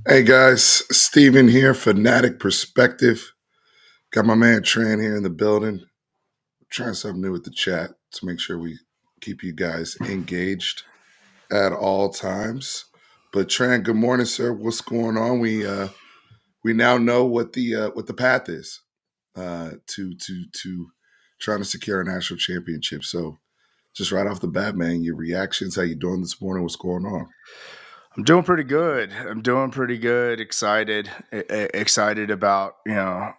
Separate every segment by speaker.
Speaker 1: Hey guys, Steven here, Fanatic Perspective. Got my man Tran here in the building. Trying something new with the chat to make sure we keep you guys engaged at all times. But Tran, good morning, sir. What's going on? We now know what the path is to trying to secure a national championship. So just right off the bat, man, your reactions, how you doing this morning? What's going on?
Speaker 2: I'm doing pretty good. Excited, excited about, I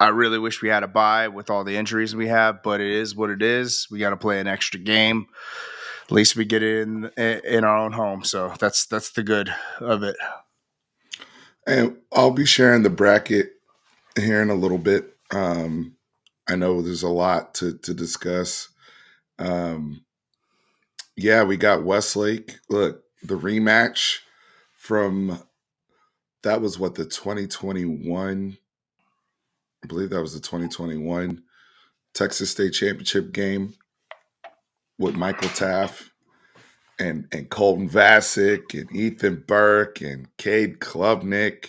Speaker 2: really wish we had a bye with all the injuries we have, but it is what it is. We got to play an extra game. At least we get it in our own home. So that's the good of it.
Speaker 1: And I'll be sharing the bracket here in a little bit. I know there's a lot to discuss. Um, yeah, we got Westlake. Look, the rematch from that was what the 2021. I believe that was the 2021 Texas State Championship game with Michael Taft and Colton Vasek and Ethan Burke and Cade Klubnik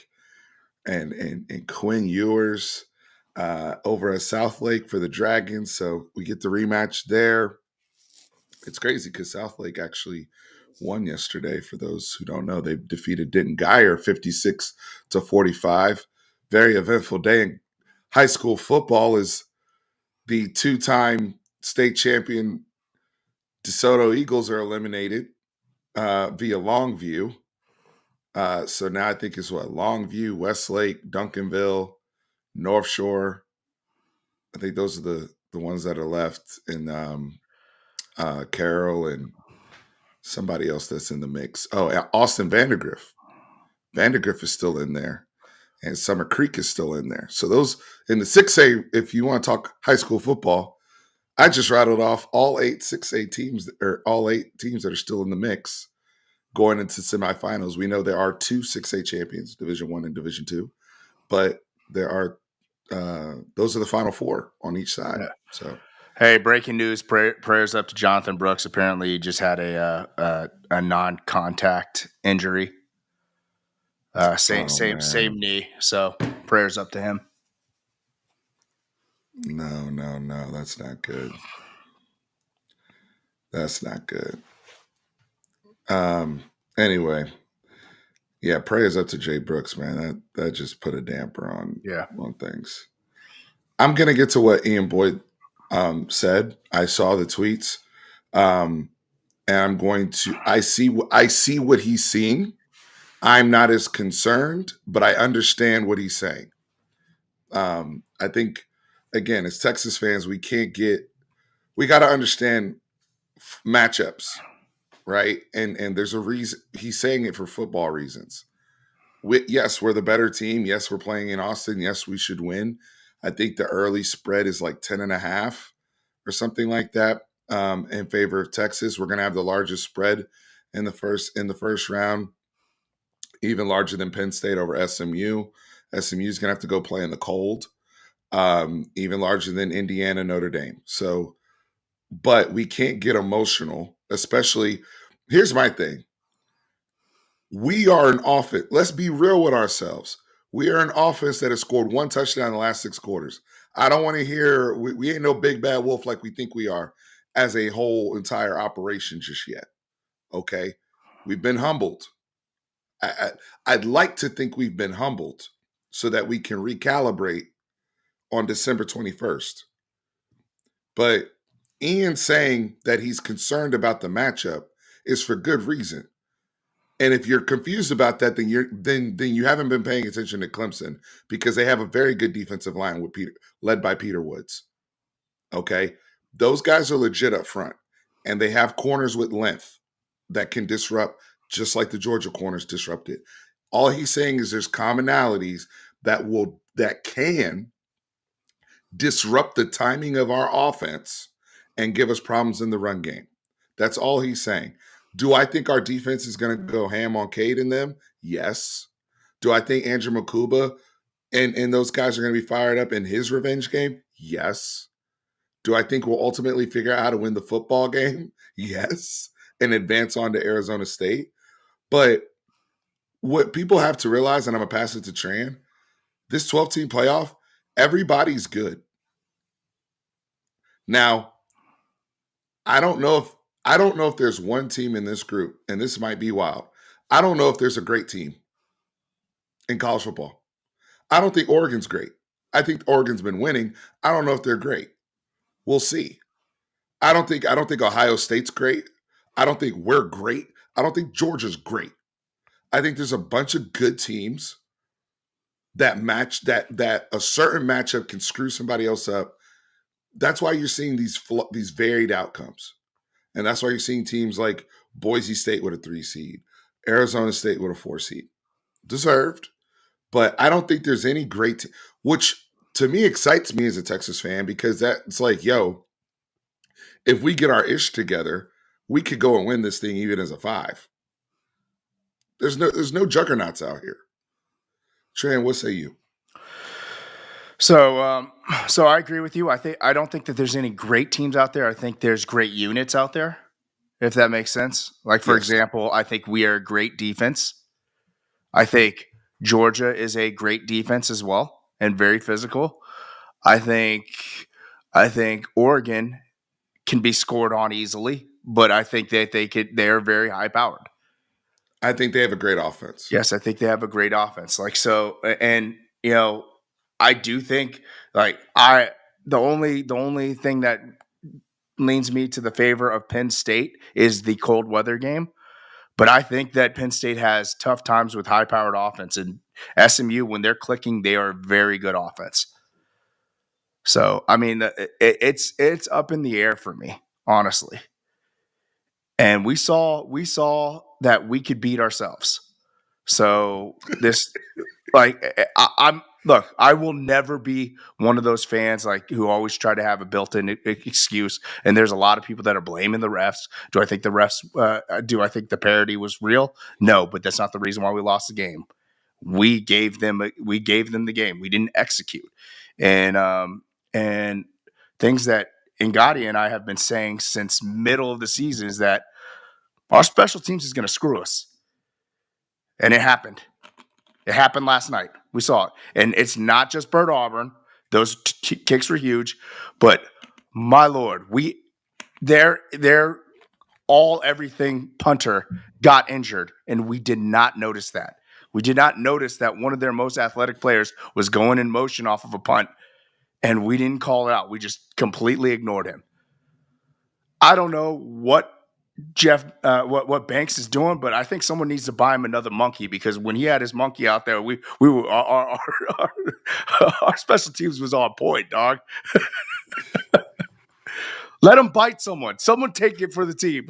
Speaker 1: and Quinn Ewers over at South Lake for the Dragons. So we get the rematch there. It's crazy because South Lake actually won yesterday. For those who don't know, they defeated Denton Geyer 56-45. Very eventful day in high school football as the two-time state champion DeSoto Eagles are eliminated via Longview. So now I think it's what Longview, Westlake, Duncanville, North Shore. I think those are the ones that are left in Carroll and somebody else that's in the mix. Oh, Austin Vandergriff. Vandergriff is still in there, and Summer Creek is still in there. So those in the 6A, if you want to talk high school football, I just rattled off all 6A teams, or all 8 teams that are still in the mix going into semifinals. We know there are 2 6A champions, Division 1 and Division 2, but there are those are the final 4 on each side.
Speaker 2: Yeah.
Speaker 1: So,
Speaker 2: Hey, breaking news! Prayers up to Jonathan Brooks. Apparently, he just had a non-contact injury. Same knee. So prayers up to him.
Speaker 1: no, that's not good. That's not good. Um. Anyway, yeah, prayers up to Jay Brooks, man. That just put a damper on things. I'm gonna get to what Ian Boyd said. I saw the tweets, and I'm going to. I see what he's seeing. I'm not as concerned, but I understand what he's saying. I think, again, as Texas fans, we got to understand matchups, right? And there's a reason he's saying it for football reasons. Yes, we're the better team. Yes, we're playing in Austin. Yes, we should win. I think the early spread is like 10.5 or something like that in favor of Texas. We're going to have the largest spread in the first round, even larger than Penn State over SMU. SMU is going to have to go play in the cold, even larger than Indiana, Notre Dame. So, but we can't get emotional, especially. Here's my thing. We are an offense. Let's be real with ourselves. We are an offense that has scored 1 touchdown in the last 6 quarters. I don't want to hear we ain't no big bad wolf like we think we are as a whole entire operation just yet. Okay, we've been humbled. I'd like to think we've been humbled so that we can recalibrate on December 21st. But Ian saying that he's concerned about the matchup is for good reason. And if you're confused about that, then you haven't been paying attention to Clemson because they have a very good defensive line with led by Peter Woods. Okay, those guys are legit up front, and they have corners with length that can disrupt, just like the Georgia corners disrupted. All he's saying is there's commonalities that can disrupt the timing of our offense and give us problems in the run game. That's all he's saying. Do I think our defense is going to go ham on Cade and them? Yes. Do I think Andrew Makuba and those guys are going to be fired up in his revenge game? Yes. Do I think we'll ultimately figure out how to win the football game? Yes. And advance on to Arizona State. But what people have to realize, and I'm gonna pass it to Tran, this 12-team playoff, everybody's good. Now, I don't know if there's one team in this group, and this might be wild. I don't know if there's a great team in college football. I don't think Oregon's great. I think Oregon's been winning. I don't know if they're great. We'll see. I don't think Ohio State's great. I don't think we're great. I don't think Georgia's great. I think there's a bunch of good teams that match that a certain matchup can screw somebody else up. That's why you're seeing these varied outcomes. And that's why you're seeing teams like Boise State with a 3 seed, Arizona State with a 4 seed. Deserved. But I don't think there's any great which to me excites me as a Texas fan because it's like, yo, if we get our ish together, we could go and win this thing even as a 5. There's no juggernauts out here. Tran, what say you?
Speaker 2: So I agree with you. I don't think that there's any great teams out there. I think there's great units out there, if that makes sense. Like, for example, I think we are a great defense. I think Georgia is a great defense as well and very physical. I think Oregon can be scored on easily, but I think that they're very high powered.
Speaker 1: I think they have a great offense.
Speaker 2: Yes, I think they have a great offense. Like, so, and I do think the only thing that leans me to the favor of Penn State is the cold weather game. But I think that Penn State has tough times with high-powered offense, and SMU, when they're clicking, they are very good offense. So, I mean, it's up in the air for me, honestly. And we saw that we could beat ourselves. So this, I will never be one of those fans who always try to have a built-in excuse. And there's a lot of people that are blaming the refs. Do I think the refs? Do I think the parity was real? No, but that's not the reason why we lost the game. We gave them the game. We didn't execute, and things that Ngadi and I have been saying since middle of the season is that our special teams is going to screw us, and it happened. It happened last night. We saw it. And it's not just Bert Auburn. Those kicks were huge. But my Lord, their everything punter got injured, and we did not notice that. We did not notice that one of their most athletic players was going in motion off of a punt, and we didn't call it out. We just completely ignored him. I don't know what what Banks is doing, but I think someone needs to buy him another monkey, because when he had his monkey out there, we were our special teams was on point, dog. Let him bite someone. Someone take it for the team.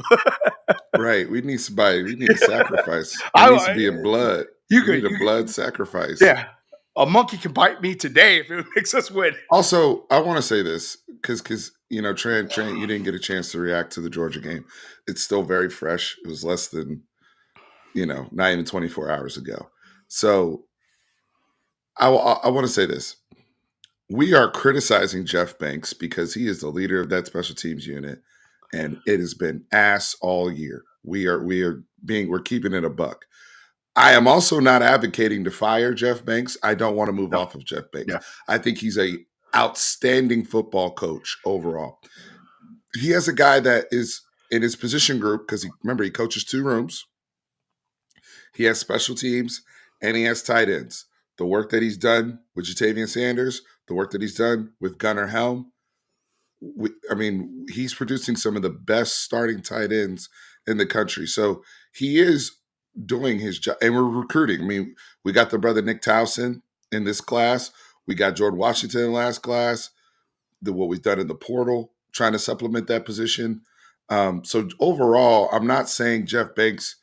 Speaker 1: Right. We need somebody. We need a sacrifice. It needs to be in blood. You need a blood sacrifice.
Speaker 2: Yeah. A monkey can bite me today if it makes us win.
Speaker 1: Also, I want to say this because Trent, you didn't get a chance to react to the Georgia game. It's still very fresh. It was less than, not even 24 hours ago. So I want to say this. We are criticizing Jeff Banks because he is the leader of that special teams unit, and it has been ass all year. We're keeping it a buck. I am also not advocating to fire Jeff Banks. I don't want to move off of Jeff Banks. Yeah. I think he's a outstanding football coach overall. He has a guy that is in his position group because he coaches 2 rooms. He has special teams and he has tight ends. The work that he's done with Jatavian Sanders, the work that he's done with Gunnar Helm, he's producing some of the best starting tight ends in the country. So he is doing his job, and we're recruiting. We got the brother Nick Towson in this class. We got Jordan Washington in last class. What we've done in the portal, trying to supplement that position. So overall, I'm not saying Jeff Banks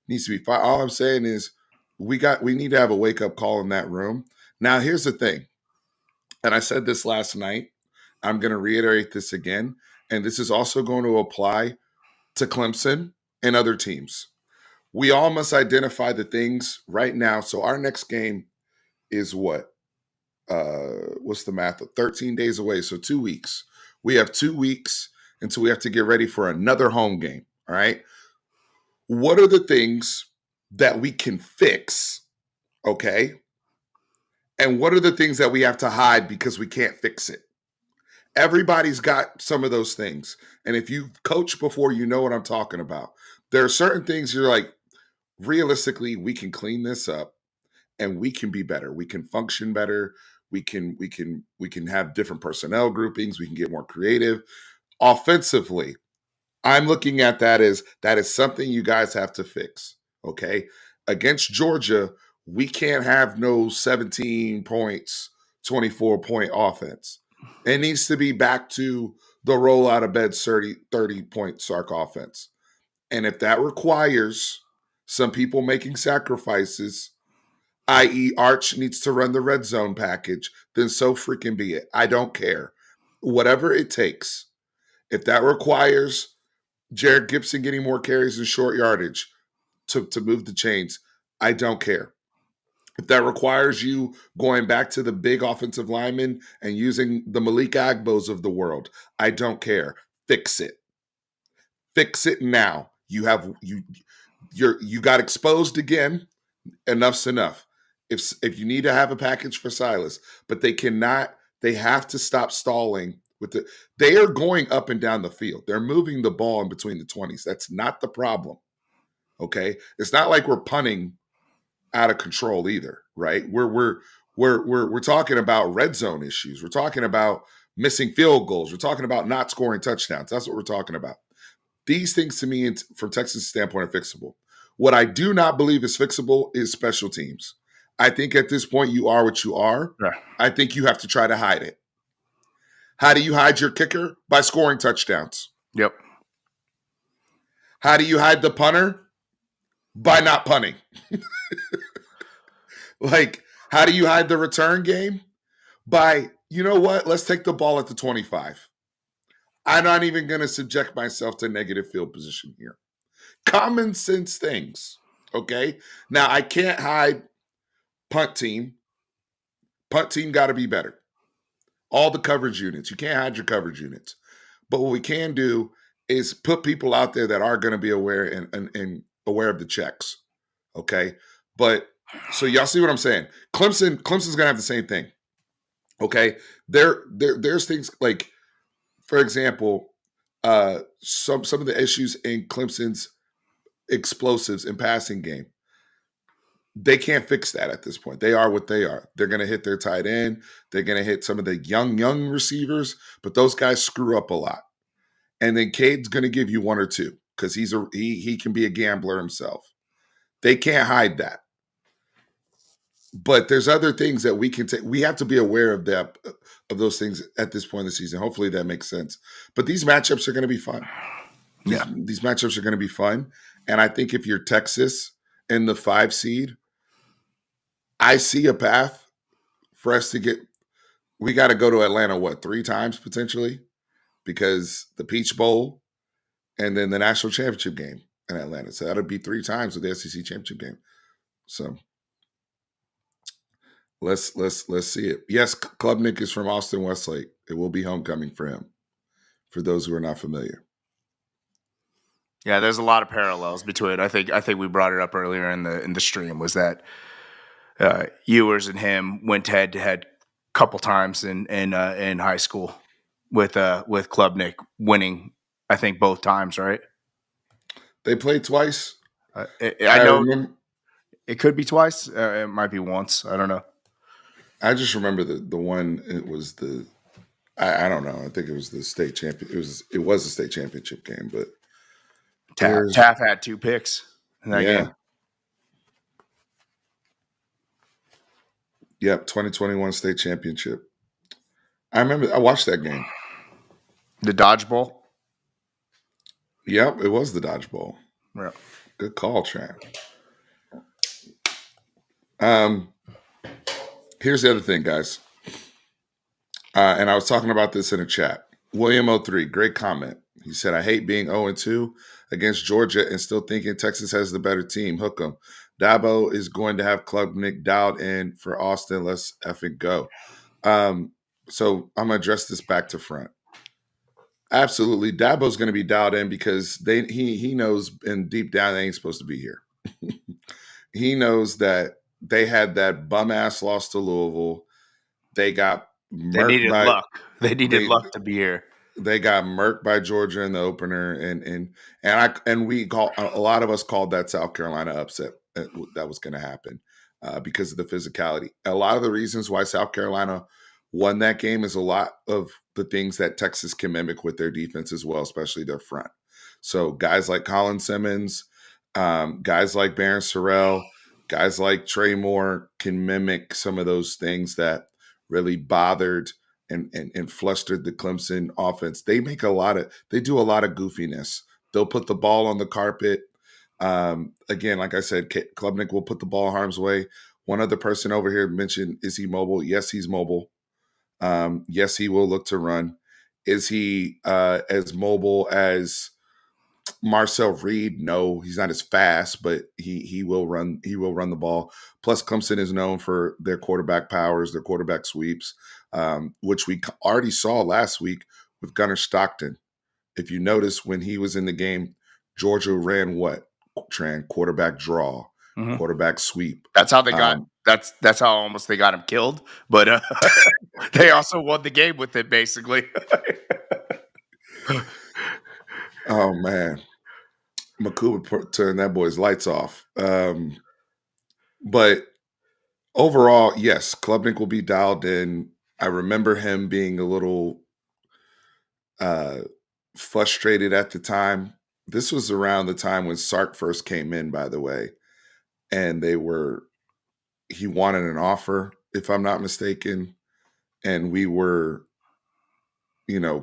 Speaker 1: needs to be fired. All I'm saying is we need to have a wake up call in that room. Now, here's the thing, and I said this last night. I'm going to reiterate this again, and this is also going to apply to Clemson and other teams. We all must identify the things right now. So our next game is what? What's the math? 13 days away. So 2 weeks. We have 2 weeks until we have to get ready for another home game. All right. What are the things that we can fix, okay? And what are the things that we have to hide because we can't fix it? Everybody's got some of those things. And if you coach before, you know what I'm talking about. There are certain things you're like, realistically, we can clean this up and we can be better. We can function better. We can have different personnel groupings. We can get more creative. Offensively, I'm looking at that as something you guys have to fix. Okay. Against Georgia, we can't have no 17 points, 24-point offense. It needs to be back to the roll out of bed 30-point Sark offense. And if that requires some people making sacrifices, i.e., Arch needs to run the red zone package, then so freaking be it. I don't care. Whatever it takes. If that requires Jared Gibson getting more carries and short yardage to move the chains, I don't care. If that requires you going back to the big offensive linemen and using the Malik Agbos of the world, I don't care. Fix it. Fix it now. You got exposed again. Enough's enough. If you need to have a package for Silas, but they cannot. They have to stop stalling with the. They are going up and down the field. They're moving the ball in between the 20s. That's not the problem. Okay, it's not like we're punting out of control either, right? We're talking about red zone issues. We're talking about missing field goals. We're talking about not scoring touchdowns. That's what we're talking about. These things to me, from Texas' standpoint, are fixable. What I do not believe is fixable is special teams. I think at this point you are what you are.
Speaker 2: Yeah.
Speaker 1: I think you have to try to hide it. How do you hide your kicker? By scoring touchdowns.
Speaker 2: Yep.
Speaker 1: How do you hide the punter? By not punting. Like, how do you hide the return game? By, you know what? Let's take the ball at the 25. I'm not even going to subject myself to negative field position here. Common sense things, okay? Now, I can't hide punt team. Punt team got to be better. All the coverage units. You can't hide your coverage units. But what we can do is put people out there that are going to be aware and aware of the checks, okay? But so y'all see what I'm saying? Clemson's going to have the same thing, okay? There's things like, for example, some of the issues in Clemson's explosives and passing game. They can't fix that at this point. They are what they are. They're going to hit their tight end. They're going to hit some of the young receivers, but those guys screw up a lot. And then Cade's going to give you one or two because he can be a gambler himself. They can't hide that. But there's other things that we can take. We have to be aware of those things at this point in the season. Hopefully that makes sense. But these matchups are going to be fun. These matchups are going to be fun. And I think if you're Texas in the 5 seed, I see a path for us to get. We got to go to Atlanta, 3 times potentially? Because the Peach Bowl and then the national championship game in Atlanta. So that'll be 3 times with the SEC championship game. So let's see it. Yes, Klubnik is from Austin Westlake. It will be homecoming for him. For those who are not familiar.
Speaker 2: Yeah, there's a lot of parallels between. I think we brought it up earlier in the stream, was that Ewers and him went head to head a couple times in high school with Klubnik winning. I think both times, right?
Speaker 1: They played twice.
Speaker 2: I know it could be twice. It might be once. I don't know.
Speaker 1: I just remember the one. It was the. I don't know. I think it was the state champion. It was a state championship game, but
Speaker 2: Taff had 2 picks in that game.
Speaker 1: Yep, 2021 state championship. I remember. I watched that game.
Speaker 2: The Dodgeball.
Speaker 1: Yep, it was the Dodgeball.
Speaker 2: Yeah.
Speaker 1: Good call, Tran. Here's the other thing, guys. And I was talking about this in a chat. William 03, great comment. He said, I hate being 0-2 against Georgia and still thinking Texas has the better team. Hook 'em. Dabo is going to have Klubnik dialed in for Austin. Let's effing go. So I'm going to address this back to front. Absolutely. Dabo's going to be dialed in because he knows and deep down they ain't supposed to be here. he knows that they had that bum ass loss to Louisville. They got
Speaker 2: They
Speaker 1: murked
Speaker 2: needed
Speaker 1: by
Speaker 2: luck. They needed luck to be here.
Speaker 1: They got murked by Georgia in the opener, and we call a lot of us called that South Carolina upset that was going to happen because of the physicality. A lot of the reasons why South Carolina won that game is a lot of the things that Texas can mimic with their defense as well, especially their front. So guys like Colin Simmons, guys like Barron Sorrell, guys like Trey Moore can mimic some of those things that really bothered and flustered the Clemson offense. They do a lot of goofiness. They'll put the ball on the carpet. Again, like I said, Klubnik will put the ball harm's way. One other person over here mentioned, is he mobile? Yes, he's mobile. Yes, he will look to run. Is he as mobile as Marcel Reed? No, he's not as fast, but he will run. He will run the ball. Plus, Clemson is known for their quarterback powers, their quarterback sweeps, which we already saw last week with Gunnar Stockton. If you notice, when he was in the game, Georgia ran what? Quarterback draw, quarterback sweep.
Speaker 2: That's how they got. That's how almost they got him killed. But they also won the game with it, basically.
Speaker 1: Oh man, McCool would turn that boy's lights off. But overall, yes, Klubnik will be dialed in. I remember him being a little frustrated at the time. This was around the time when Sark first came in, by the way, and he wanted an offer, if I'm not mistaken, and we were,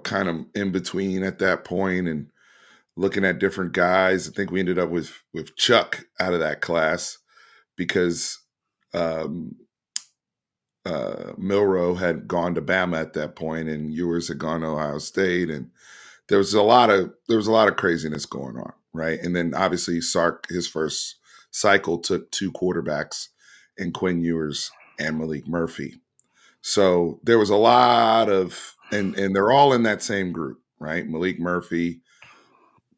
Speaker 1: kind of in between at that point and looking at different guys. I think we ended up with Chuck out of that class because um, Milrow had gone to Bama at that point, and Ewers had gone to Ohio State, and there was a lot of craziness going on, right? And then obviously Sark, his first cycle, took two quarterbacks in Quinn Ewers and Malik Murphy. So there was a lot of, and they're all in that same group, right? Malik Murphy,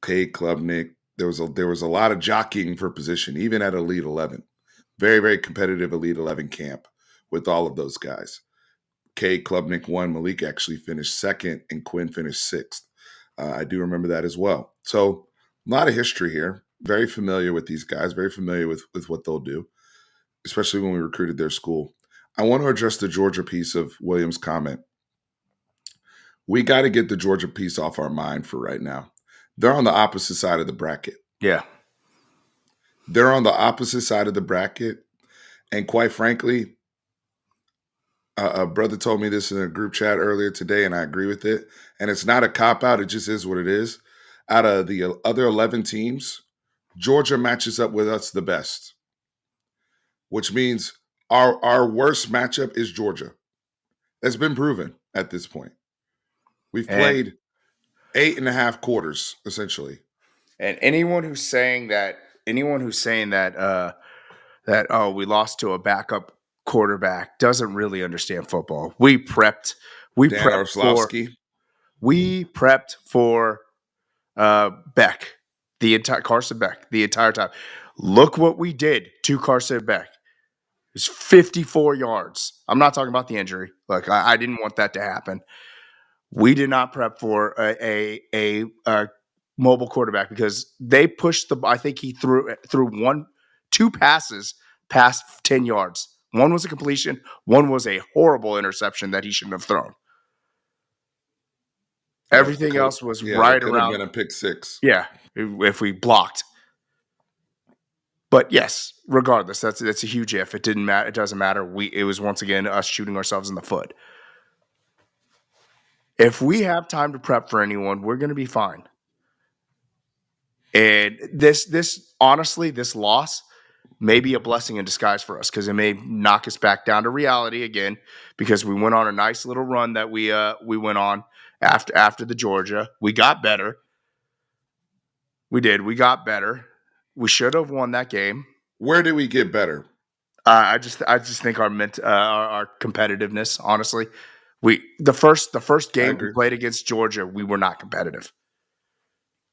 Speaker 1: Cade Klubnik. There was a lot of jockeying for position, even at Elite 11. Very, very competitive Elite 11 camp with all of those guys. Cade Klubnik won. Malik actually finished second, and Quinn finished sixth. I do remember that as well. So a lot of history here. Very familiar with these guys. Very familiar with what they'll do, especially when we recruited their school. I want to address the Georgia piece of Williams' comment. We got to get the Georgia piece off our mind for right now. They're on the opposite side of the bracket.
Speaker 2: Yeah.
Speaker 1: They're on the opposite side of the bracket. And quite frankly, a brother told me this in a group chat earlier today, and I agree with it. And it's not a cop-out. It just is what it is. Out of the other 11 teams, Georgia matches up with us the best, which means our worst matchup is Georgia. That's been proven at this point. We've played 8.5 quarters, essentially.
Speaker 2: And anyone who's saying that that we lost to a backup quarterback doesn't really understand football. We prepped for Beck, Carson Beck, the entire time. Look what we did to Carson Beck. It was 54 yards. I'm not talking about the injury. Look, I didn't want that to happen. We did not prep for a mobile quarterback because they pushed the. I think he threw two passes past 10 yards. One was a completion. One was a horrible interception that he shouldn't have thrown. Everything else was right
Speaker 1: could
Speaker 2: around.
Speaker 1: Have been a pick six.
Speaker 2: Yeah, if we blocked. But yes, regardless, that's a huge if. It didn't matter. It doesn't matter. It was once again us shooting ourselves in the foot. If we have time to prep for anyone, we're going to be fine. And this honestly, this loss may be a blessing in disguise for us because it may knock us back down to reality again because we went on a nice little run that we went on after the Georgia. We got better. We did. We got better. We should have won that game.
Speaker 1: Where did we get better?
Speaker 2: I just think our competitiveness. Honestly, the first game we played against Georgia, we were not competitive.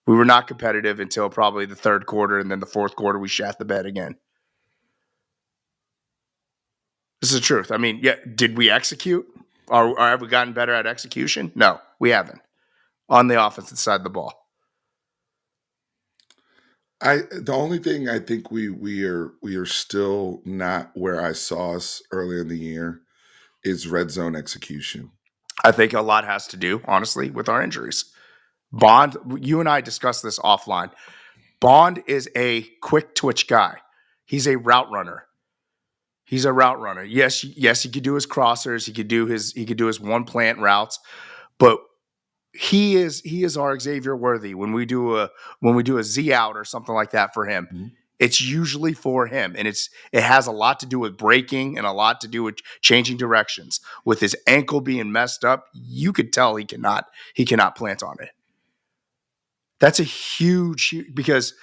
Speaker 2: We were not competitive until probably the third quarter, and then the fourth quarter we shat the bed again. the truth. I mean, yeah, did we execute? Or have we gotten better at execution? No, we haven't. On the offensive side of the ball.
Speaker 1: The only thing I think we are still not where I saw us earlier in the year is red zone execution.
Speaker 2: I think a lot has to do, honestly, with our injuries. Bond, you and I discussed this offline. Bond is a quick twitch guy. He's a route runner. Yes, he could do his crossers. He could do his one plant routes, but he is our Xavier Worthy. When we do a Z out or something like that for him,
Speaker 1: Mm-hmm.
Speaker 2: it's usually for him, and it has a lot to do with braking and a lot to do with changing directions. With his ankle being messed up, you could tell he cannot plant on it. That's a huge because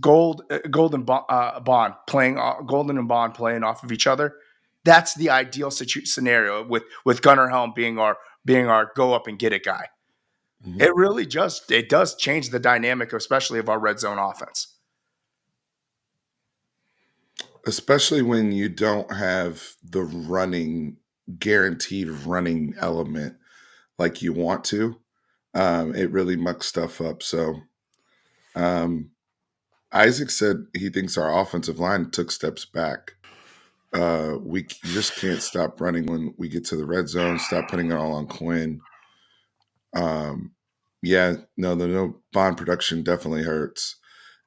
Speaker 2: Golden and Bond playing off of each other. That's the ideal scenario with Gunnar Helm being our go up and get it guy.
Speaker 1: Mm-hmm.
Speaker 2: It really does change the dynamic, especially of our red zone offense.
Speaker 1: Especially when you don't have the guaranteed running element like you want to. It really mucks stuff up. So Isaac said he thinks our offensive line took steps back. We just can't stop running when we get to the red zone. Stop putting it all on Quinn. The Bond production definitely hurts.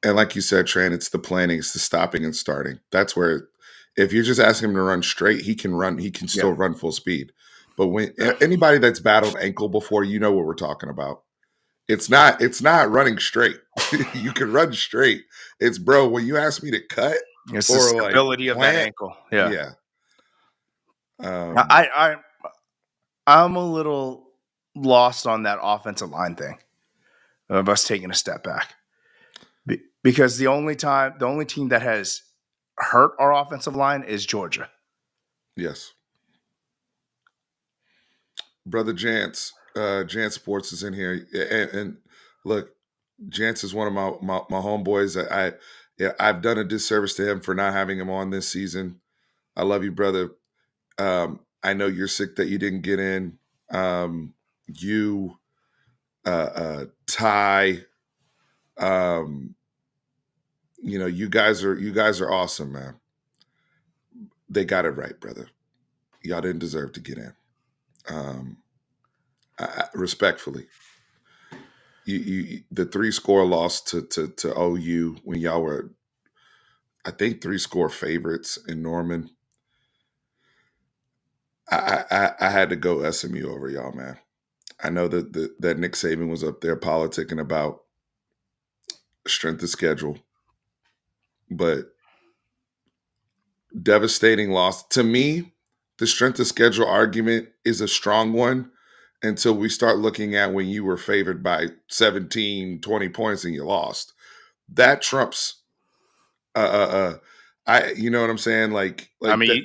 Speaker 1: And like you said, Tran, it's the planning, it's the stopping and starting. That's where, if you're just asking him to run straight, he can run. He can still run full speed. But when anybody that's battled ankle before, you know what we're talking about. It's not running straight. You can run straight. It's, bro, when you ask me to cut,
Speaker 2: It's
Speaker 1: or
Speaker 2: the stability of that ankle.
Speaker 1: Yeah.
Speaker 2: I'm a little lost on that offensive line thing of us taking a step back, because the only team that has hurt our offensive line is Georgia.
Speaker 1: Yes. Brother Jance, Jance Sports is in here, and look, Jance is one of my homeboys. I've done a disservice to him for not having him on this season. I love you, brother. I know you're sick that you didn't get in. You, Ty, you guys are awesome, man. They got it right, brother. Y'all didn't deserve to get in. Respectfully, the 3-score loss to OU when y'all were, I think, 3-score favorites in Norman. I had to go SMU over y'all, man. I know that Nick Saban was up there politicking about strength of schedule, but devastating loss. To me, the strength of schedule argument is a strong one until we start looking at when you were favored by 17, 20 points and you lost. That trumps you know what I'm saying? Like
Speaker 2: I mean,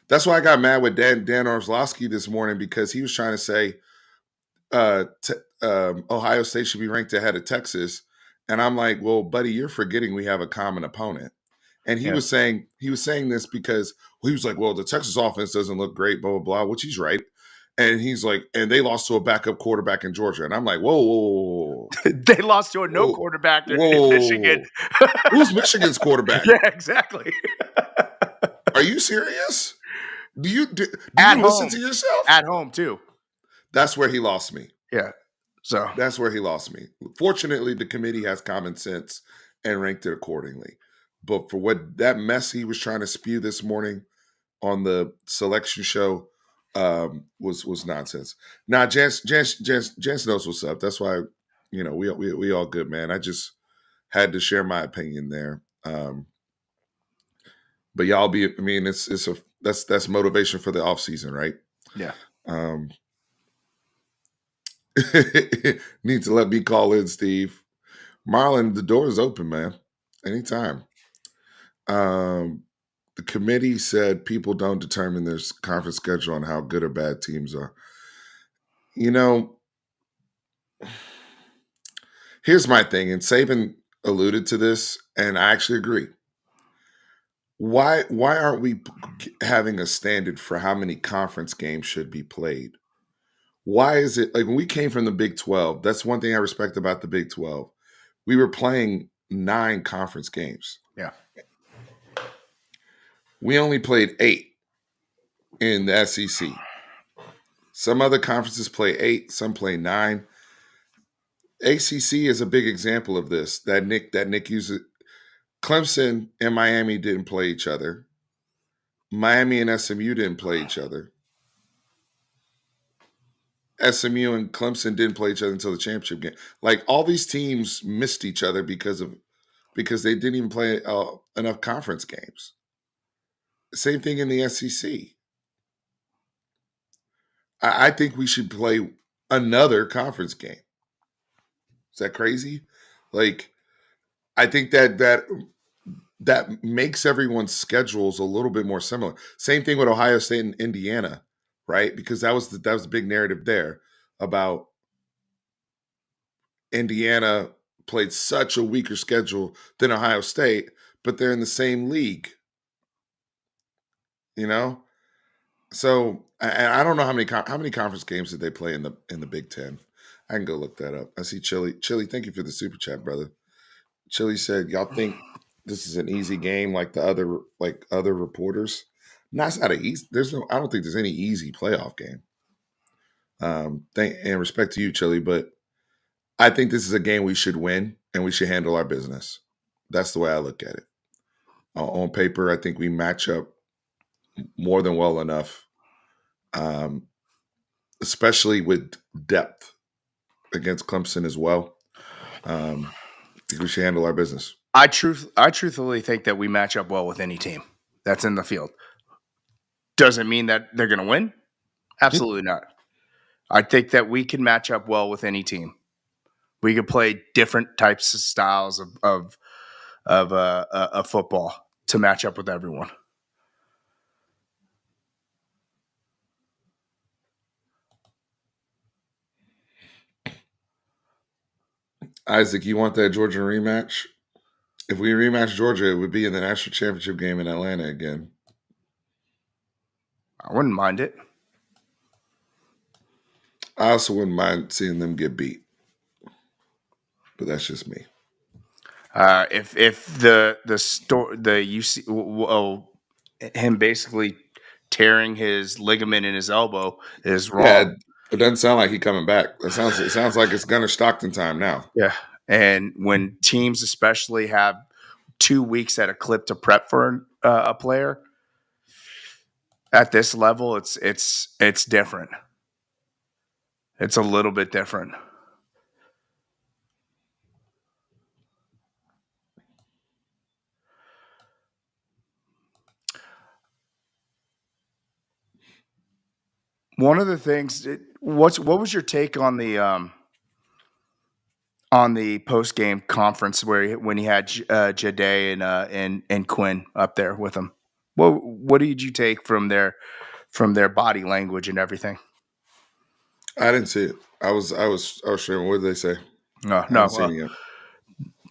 Speaker 1: that's why I got mad with Dan Orlovsky this morning, because he was trying to say Ohio State should be ranked ahead of Texas. And I'm like, well, buddy, you're forgetting we have a common opponent. And he was saying this because he was like, well, the Texas offense doesn't look great, blah, blah, blah, which he's right. And he's like, and they lost to a backup quarterback in Georgia. And I'm like, whoa.
Speaker 2: They lost to a no quarterback in Michigan.
Speaker 1: Who's Michigan's quarterback?
Speaker 2: Yeah, exactly.
Speaker 1: Are you serious? Do you listen to yourself?
Speaker 2: At home, too.
Speaker 1: That's where he lost me.
Speaker 2: Yeah. So
Speaker 1: that's where he lost me. Fortunately, the committee has common sense and ranked it accordingly. But for what that mess he was trying to spew this morning on the selection show was nonsense. Now, Jance knows what's up. That's why, we all good, man. I just had to share my opinion there. But y'all that's motivation for the offseason, right?
Speaker 2: Yeah.
Speaker 1: Need to let me call in, Steve. Marlon, the door is open, man. Anytime. The committee said people don't determine their conference schedule on how good or bad teams are. Here's my thing, and Saban alluded to this, and I actually agree. Why aren't we having a standard for how many conference games should be played. Why is it like when we came from the Big 12? That's one thing I respect about the Big 12. We were playing 9 conference games.
Speaker 2: Yeah.
Speaker 1: We only played 8 in the SEC. Some other conferences play 8, some play 9. ACC is a big example of this. That Nick uses. Clemson and Miami didn't play each other. Miami and SMU didn't play each other. SMU and Clemson didn't play each other until the championship game. Like all these teams missed each other because they didn't even play enough conference games. Same thing in the SEC. I think we should play another conference game. Is that crazy? Like, I think that makes everyone's schedules a little bit more similar. Same thing with Ohio State and Indiana, right? Because that was the big narrative there about Indiana played such a weaker schedule than Ohio State, but they're in the same league. You know? So I don't know how many conference games did they play in the Big Ten. I can go look that up. I see Chili. Chili, thank you for the super chat, brother. Chili said, "Y'all think this is an easy game like the other reporters?" No, it's not an easy. I don't think there's any easy playoff game. And respect to you, Chili, but I think this is a game we should win and we should handle our business. That's the way I look at it. On paper, I think we match up more than well enough, especially with depth against Clemson as well. I think we should handle our business.
Speaker 2: I truthfully think that we match up well with any team that's in the field. Doesn't mean that they're going to win. Absolutely not. I think that we can match up well with any team. We could play different types of styles of football to match up with everyone.
Speaker 1: Isaac, you want that Georgia rematch? If we rematch Georgia, it would be in the national championship game in Atlanta again.
Speaker 2: I wouldn't mind it.
Speaker 1: I also wouldn't mind seeing them get beat, but that's just me.
Speaker 2: If the UC him basically tearing his ligament in his elbow is wrong.
Speaker 1: Yeah, it doesn't sound like he's coming back. It sounds like it's Gunnar Stockton time now.
Speaker 2: Yeah, and when teams especially have 2 weeks at a clip to prep for a player at this level, it's different. It's a little bit different. One of the things, what was your take on the post game conference when he had Jade and Quinn up there with him? What did you take from their body language and everything?
Speaker 1: I didn't see it. I was sharing. What did they say?
Speaker 2: No.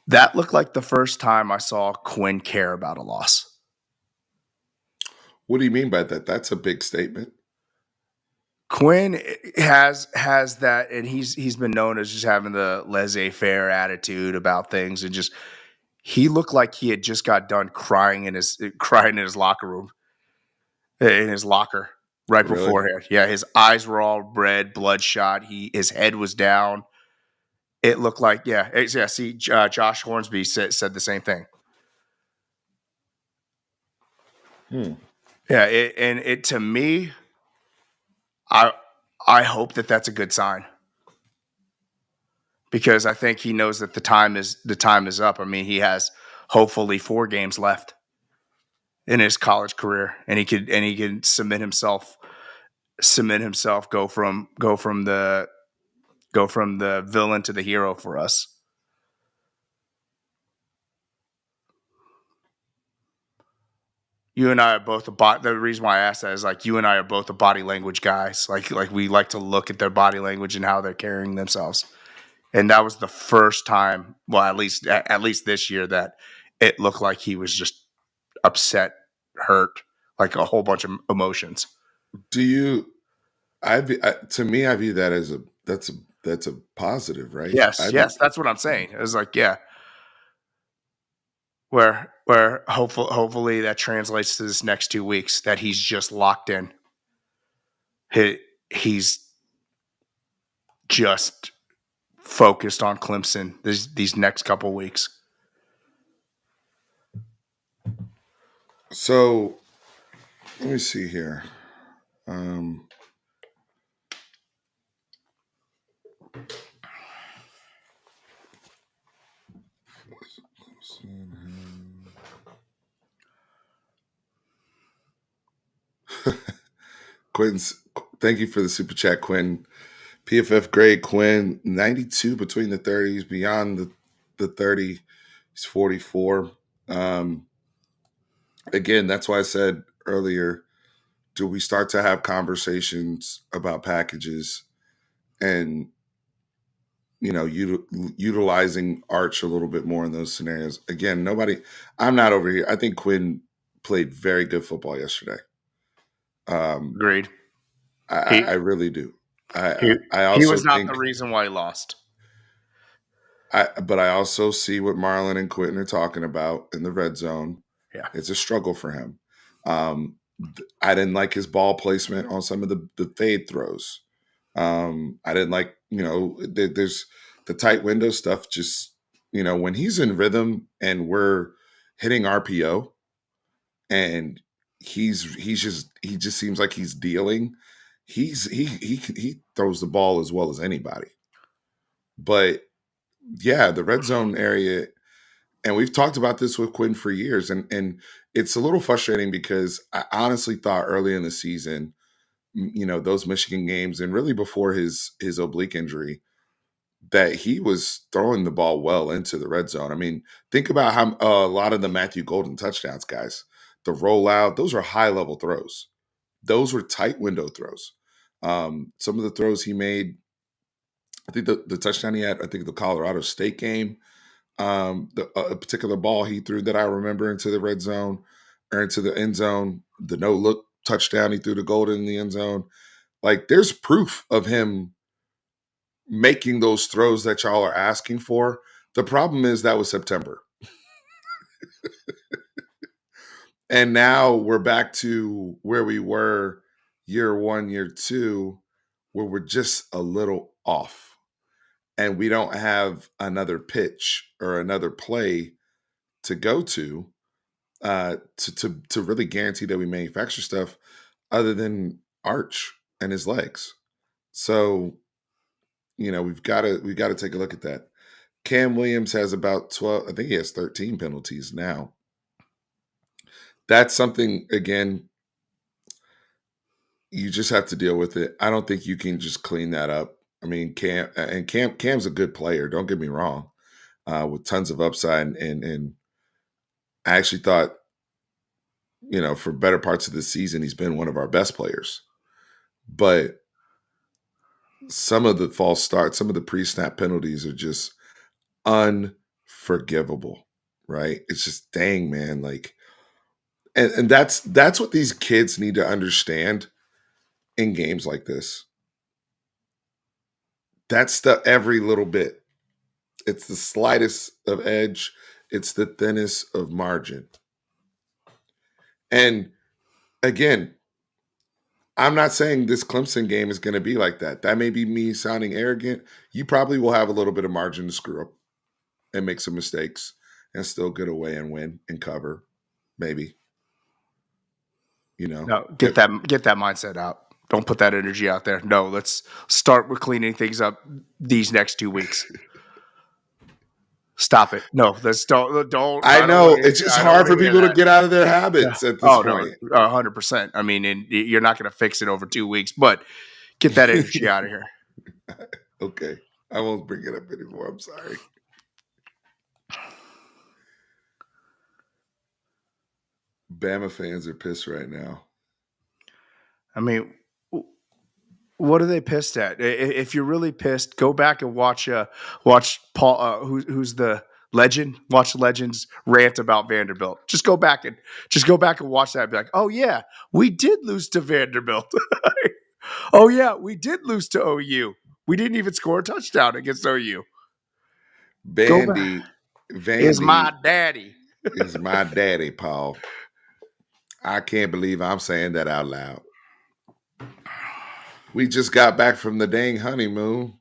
Speaker 2: That looked like the first time I saw Quinn care about a loss.
Speaker 1: What do you mean by that? That's a big statement.
Speaker 2: Quinn has that, and he's been known as just having the laissez-faire attitude about things, and just he looked like he had just got done crying in his locker room, in his locker right beforehand. Yeah, his eyes were all red, bloodshot. His head was down. It looked like See, Josh Hornsby said the same thing. Yeah, it to me, I hope that that's a good sign, because I think he knows that the time is up. I mean, he has hopefully 4 games left in his college career, and he can cement himself, go from the villain to the hero for us. You and I are both the reason why I asked that is like you and I are both the body language guys. Like we like to look at their body language and how they're carrying themselves. And that was the first time, well, at least this year, that it looked like he was just upset, hurt, like a whole bunch of emotions.
Speaker 1: Do you? To me, I view that as that's a positive, right? I
Speaker 2: Yes,
Speaker 1: think
Speaker 2: that's what I'm saying. It's like, yeah, where hopefully that translates to this next 2 weeks that he's just locked in. He's just focused on Clemson these next couple weeks.
Speaker 1: so. Let me see here. Quinn's. Thank you for the super chat, Quinn. PFF grade Quinn 92 between the 30s, beyond the 30, he's 44. Again, that's why I said earlier, do we start to have conversations about packages and utilizing Arch a little bit more in those scenarios? Again, I'm not over here. I think Quinn played very good football yesterday.
Speaker 2: Agreed.
Speaker 1: I really do.
Speaker 2: He
Speaker 1: I
Speaker 2: he
Speaker 1: also
Speaker 2: was not
Speaker 1: think
Speaker 2: the reason why he lost.
Speaker 1: but I also see what Marlon and Quentin are talking about in the red zone.
Speaker 2: Yeah.
Speaker 1: It's a struggle for him. I didn't like his ball placement on some of the fade throws. I didn't like, there's the tight window stuff. Just, when he's in rhythm and we're hitting RPO and he just seems like he's dealing. He throws the ball as well as anybody. But yeah, the red zone area, and we've talked about this with Quinn for years, and it's a little frustrating because I honestly thought early in the season, those Michigan games, and really before his oblique injury, that he was throwing the ball well into the red zone. I mean, think about how a lot of the Matthew Golden touchdowns, guys, the rollout, those are high level throws. Those were tight window throws. Some of the throws he made, I think the touchdown he had, I think the Colorado State game, a particular ball he threw that I remember into the red zone or into the end zone, the no look touchdown he threw to Golden in the end zone. Like, there's proof of him making those throws that y'all are asking for. The problem is that was September. And now we're back to where we were year one, year two, where we're just a little off. And we don't have another pitch or another play to go to really guarantee that we manufacture stuff other than Arch and his legs. So, we've got to take a look at that. Cam Williams has about 12, I think he has 13 penalties now. That's something, again, you just have to deal with it. I don't think you can just clean that up. I mean, Cam's a good player, don't get me wrong, with tons of upside, and I actually thought, for better parts of the season, he's been one of our best players. But some of the false starts, some of the pre-snap penalties are just unforgivable, right? It's just, dang, man, like, and that's what these kids need to understand in games like this. That's the every little bit. It's the slightest of edge. It's the thinnest of margin. And again, I'm not saying this Clemson game is going to be like that. That may be me sounding arrogant. You probably will have a little bit of margin to screw up and make some mistakes and still get away and win and cover. Maybe.
Speaker 2: No, get that mindset out. Don't put that energy out there. No, let's start with cleaning things up these next 2 weeks. Stop it. No, let's don't.
Speaker 1: I know it's just hard for people to get out of their habits at this point.
Speaker 2: No, 100%. I mean, and you're not going to fix it over 2 weeks, but get that energy out of here.
Speaker 1: Okay, I won't bring it up anymore. I'm sorry. Bama fans are pissed right now.
Speaker 2: I mean, what are they pissed at? If you're really pissed, go back and watch Paul, who's the Legend, watch Legends rant about Vanderbilt. Just go back and watch that and be like, oh yeah, we did lose to Vanderbilt. Oh yeah, we did lose to OU. We didn't even score a touchdown against OU.
Speaker 1: Vandy
Speaker 2: Is my daddy.
Speaker 1: is my daddy, Paul. I can't believe I'm saying that out loud. We just got back from the dang honeymoon,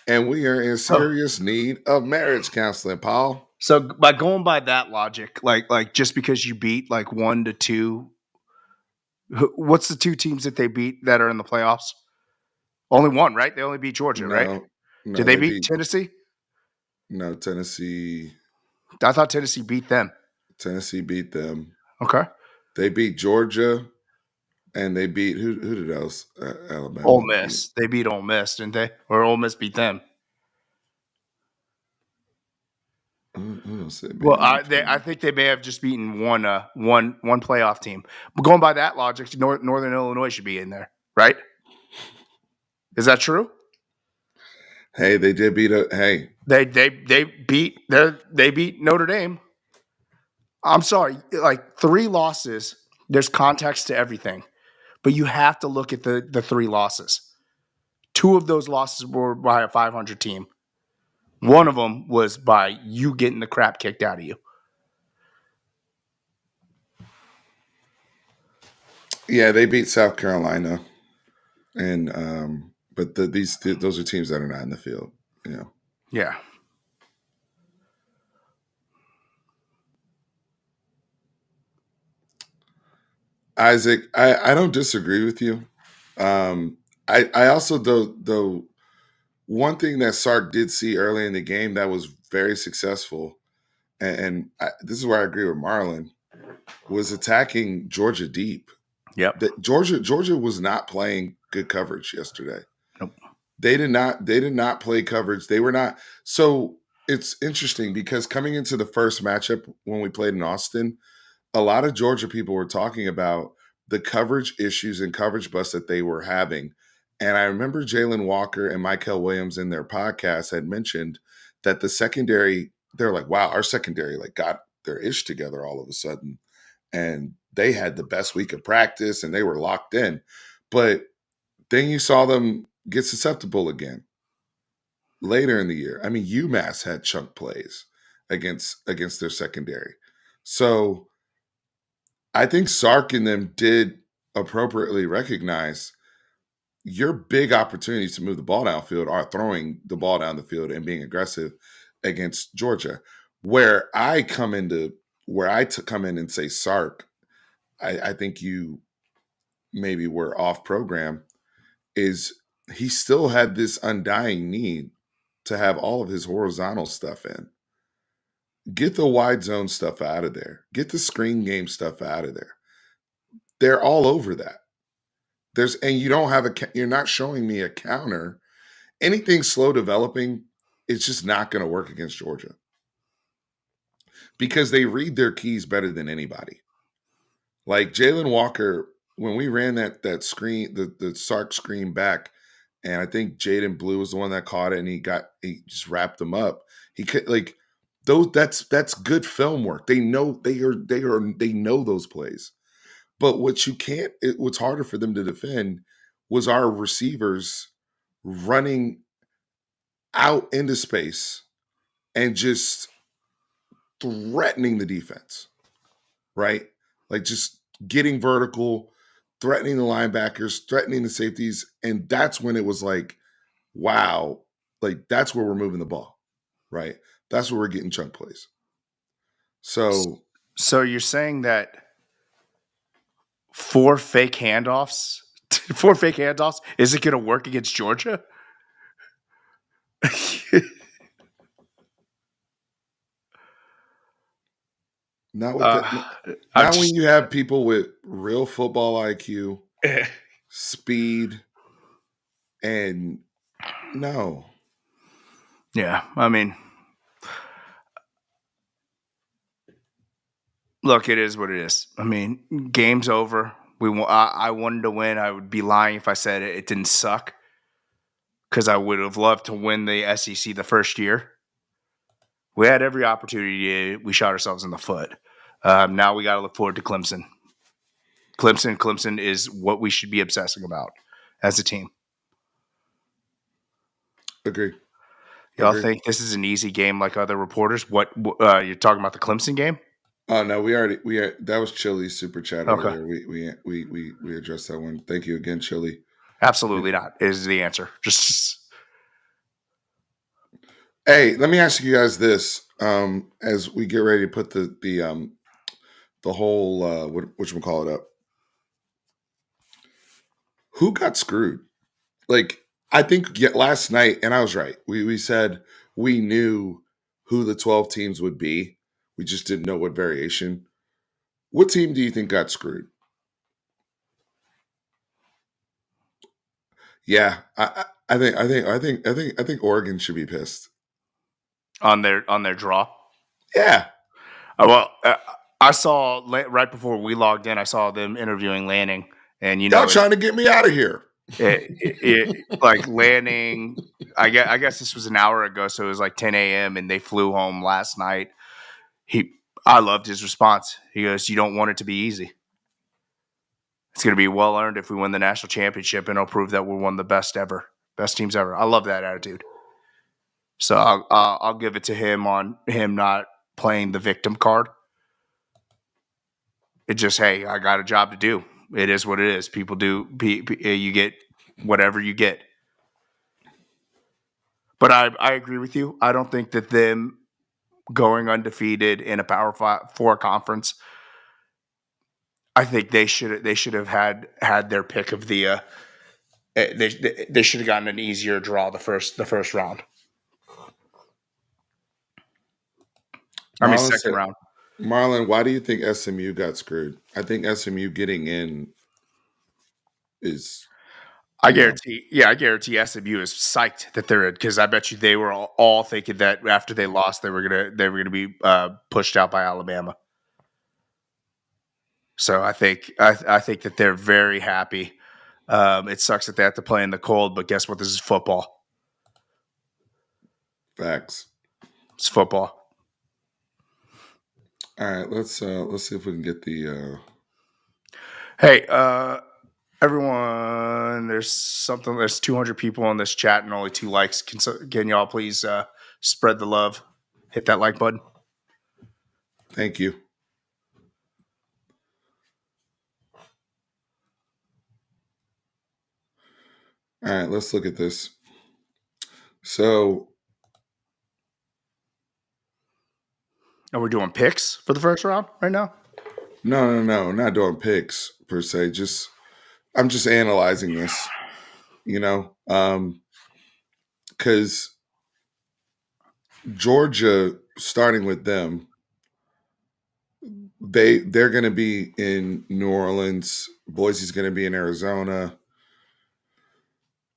Speaker 1: and we are in serious need of marriage counseling, Paul.
Speaker 2: So by going by that logic, like just because you beat like 1 to 2, what's the 2 teams that they beat that are in the playoffs? Only one, right? They only beat Georgia, right?
Speaker 1: No,
Speaker 2: Did they beat Tennessee?
Speaker 1: No, Tennessee.
Speaker 2: I thought Tennessee beat them.
Speaker 1: Tennessee beat them.
Speaker 2: Okay.
Speaker 1: They beat Georgia, and they beat who did else? Alabama.
Speaker 2: Ole Miss. They beat Ole Miss, didn't they? Or Ole Miss beat them. Well, I think they may have just beaten one playoff team. But going by that logic, Northern Illinois should be in there, right? Is that true?
Speaker 1: Hey, they did beat
Speaker 2: They beat Notre Dame. I'm sorry, like 3 losses. There's context to everything, but you have to look at the 3 losses. 2 of those losses were by a 500 team. One of them was by you getting the crap kicked out of you.
Speaker 1: Yeah, they beat South Carolina, and but those are teams that are not in the field. You know.
Speaker 2: Yeah.
Speaker 1: Isaac, I don't disagree with you. I also though one thing that Sark did see early in the game that was very successful, and this is where I agree with Marlon, was attacking Georgia deep.
Speaker 2: Yep.
Speaker 1: Georgia was not playing good coverage yesterday.
Speaker 2: Nope.
Speaker 1: They did not play coverage. They were not. So it's interesting because coming into the first matchup when we played in Austin, a lot of Georgia people were talking about the coverage issues and coverage busts that they were having. And I remember Jalen Walker and Michael Williams in their podcast had mentioned that the secondary, they're like, wow, our secondary like got their ish together all of a sudden. And they had the best week of practice and they were locked in. But then you saw them get susceptible again later in the year. I mean, UMass had chunk plays against their secondary. So I think Sark and them did appropriately recognize your big opportunities to move the ball downfield are throwing the ball down the field and being aggressive against Georgia. Where I come in and say Sark, I think you maybe were off program, is he still had this undying need to have all of his horizontal stuff in. Get the wide zone stuff out of there. Get the screen game stuff out of there. They're all over that. And you don't have you're not showing me a counter. Anything slow developing, it's just not going to work against Georgia because they read their keys better than anybody. Like Jalen Walker, when we ran that screen, the Sark screen back, and I think Jaden Blue was the one that caught it, and he just wrapped them up. He could like those. That's good film work. They know they know those plays. But what's harder for them to defend was our receivers running out into space and just threatening the defense, right? Like just getting vertical, threatening the linebackers, threatening the safeties. And that's when it was like, wow, like that's where we're moving the ball, right? That's where we're getting chunk plays. So
Speaker 2: you're saying that 4 fake handoffs isn't going to work against Georgia?
Speaker 1: not with that. When you have people with real football IQ, speed, and no.
Speaker 2: Yeah, I mean, look, it is what it is. I mean, game's over. I wanted to win. I would be lying if I said it didn't suck, because I would have loved to win the SEC the first year. We had every opportunity. We shot ourselves in the foot. Now we got to look forward to Clemson. Clemson is what we should be obsessing about as a team.
Speaker 1: Agree.
Speaker 2: Y'all think this is an easy game like other reporters? What you're talking about the Clemson game?
Speaker 1: Oh no, that was Chili's super chat earlier. We addressed that one. Thank you again, Chili.
Speaker 2: Absolutely not is the answer. Just
Speaker 1: hey, let me ask you guys this: as we get ready to put the whole whatchamacallit up, who got screwed? Like, I think last night, and I was right. We said we knew who the 12 teams would be. We just didn't know what variation. What team do you think got screwed? Yeah, I think Oregon should be pissed
Speaker 2: on their draw.
Speaker 1: Yeah.
Speaker 2: Well, I saw right before we logged in, I saw them interviewing Lanning, and
Speaker 1: y'all trying to get me out of here.
Speaker 2: Like Lanning, I guess this was an hour ago, so it was like 10 a.m. and they flew home last night. I loved his response. He goes, "You don't want it to be easy. It's going to be well earned if we win the national championship, and it'll prove that we're one of the best teams ever." I love that attitude. So I'll give it to him on him not playing the victim card. It just, hey, I got a job to do. It is what it is. People do. You get whatever you get. But I agree with you. I don't think that them going undefeated in a Power 4 conference, I think they should have had their pick of the. They should have gotten an easier draw the first round. Second round.
Speaker 1: Marlon, why do you think SMU got screwed? I think SMU getting in is.
Speaker 2: I guarantee SMU is psyched that they're in, because I bet you they were all thinking that after they lost, they were gonna be pushed out by Alabama. So I think that they're very happy. It sucks that they have to play in the cold, but guess what? This is football.
Speaker 1: Facts.
Speaker 2: It's football.
Speaker 1: All right, let's see if we can get the.
Speaker 2: Hey, everyone! There's 200 people on this chat and only 2 likes. Can y'all please spread the love? Hit that like button.
Speaker 1: Thank you. All right, let's look at this. So,
Speaker 2: are we doing picks for the first round right now?
Speaker 1: No, not doing picks per se. I'm just analyzing this, because Georgia, starting with them, they're going to be in New Orleans. Boise's going to be in Arizona.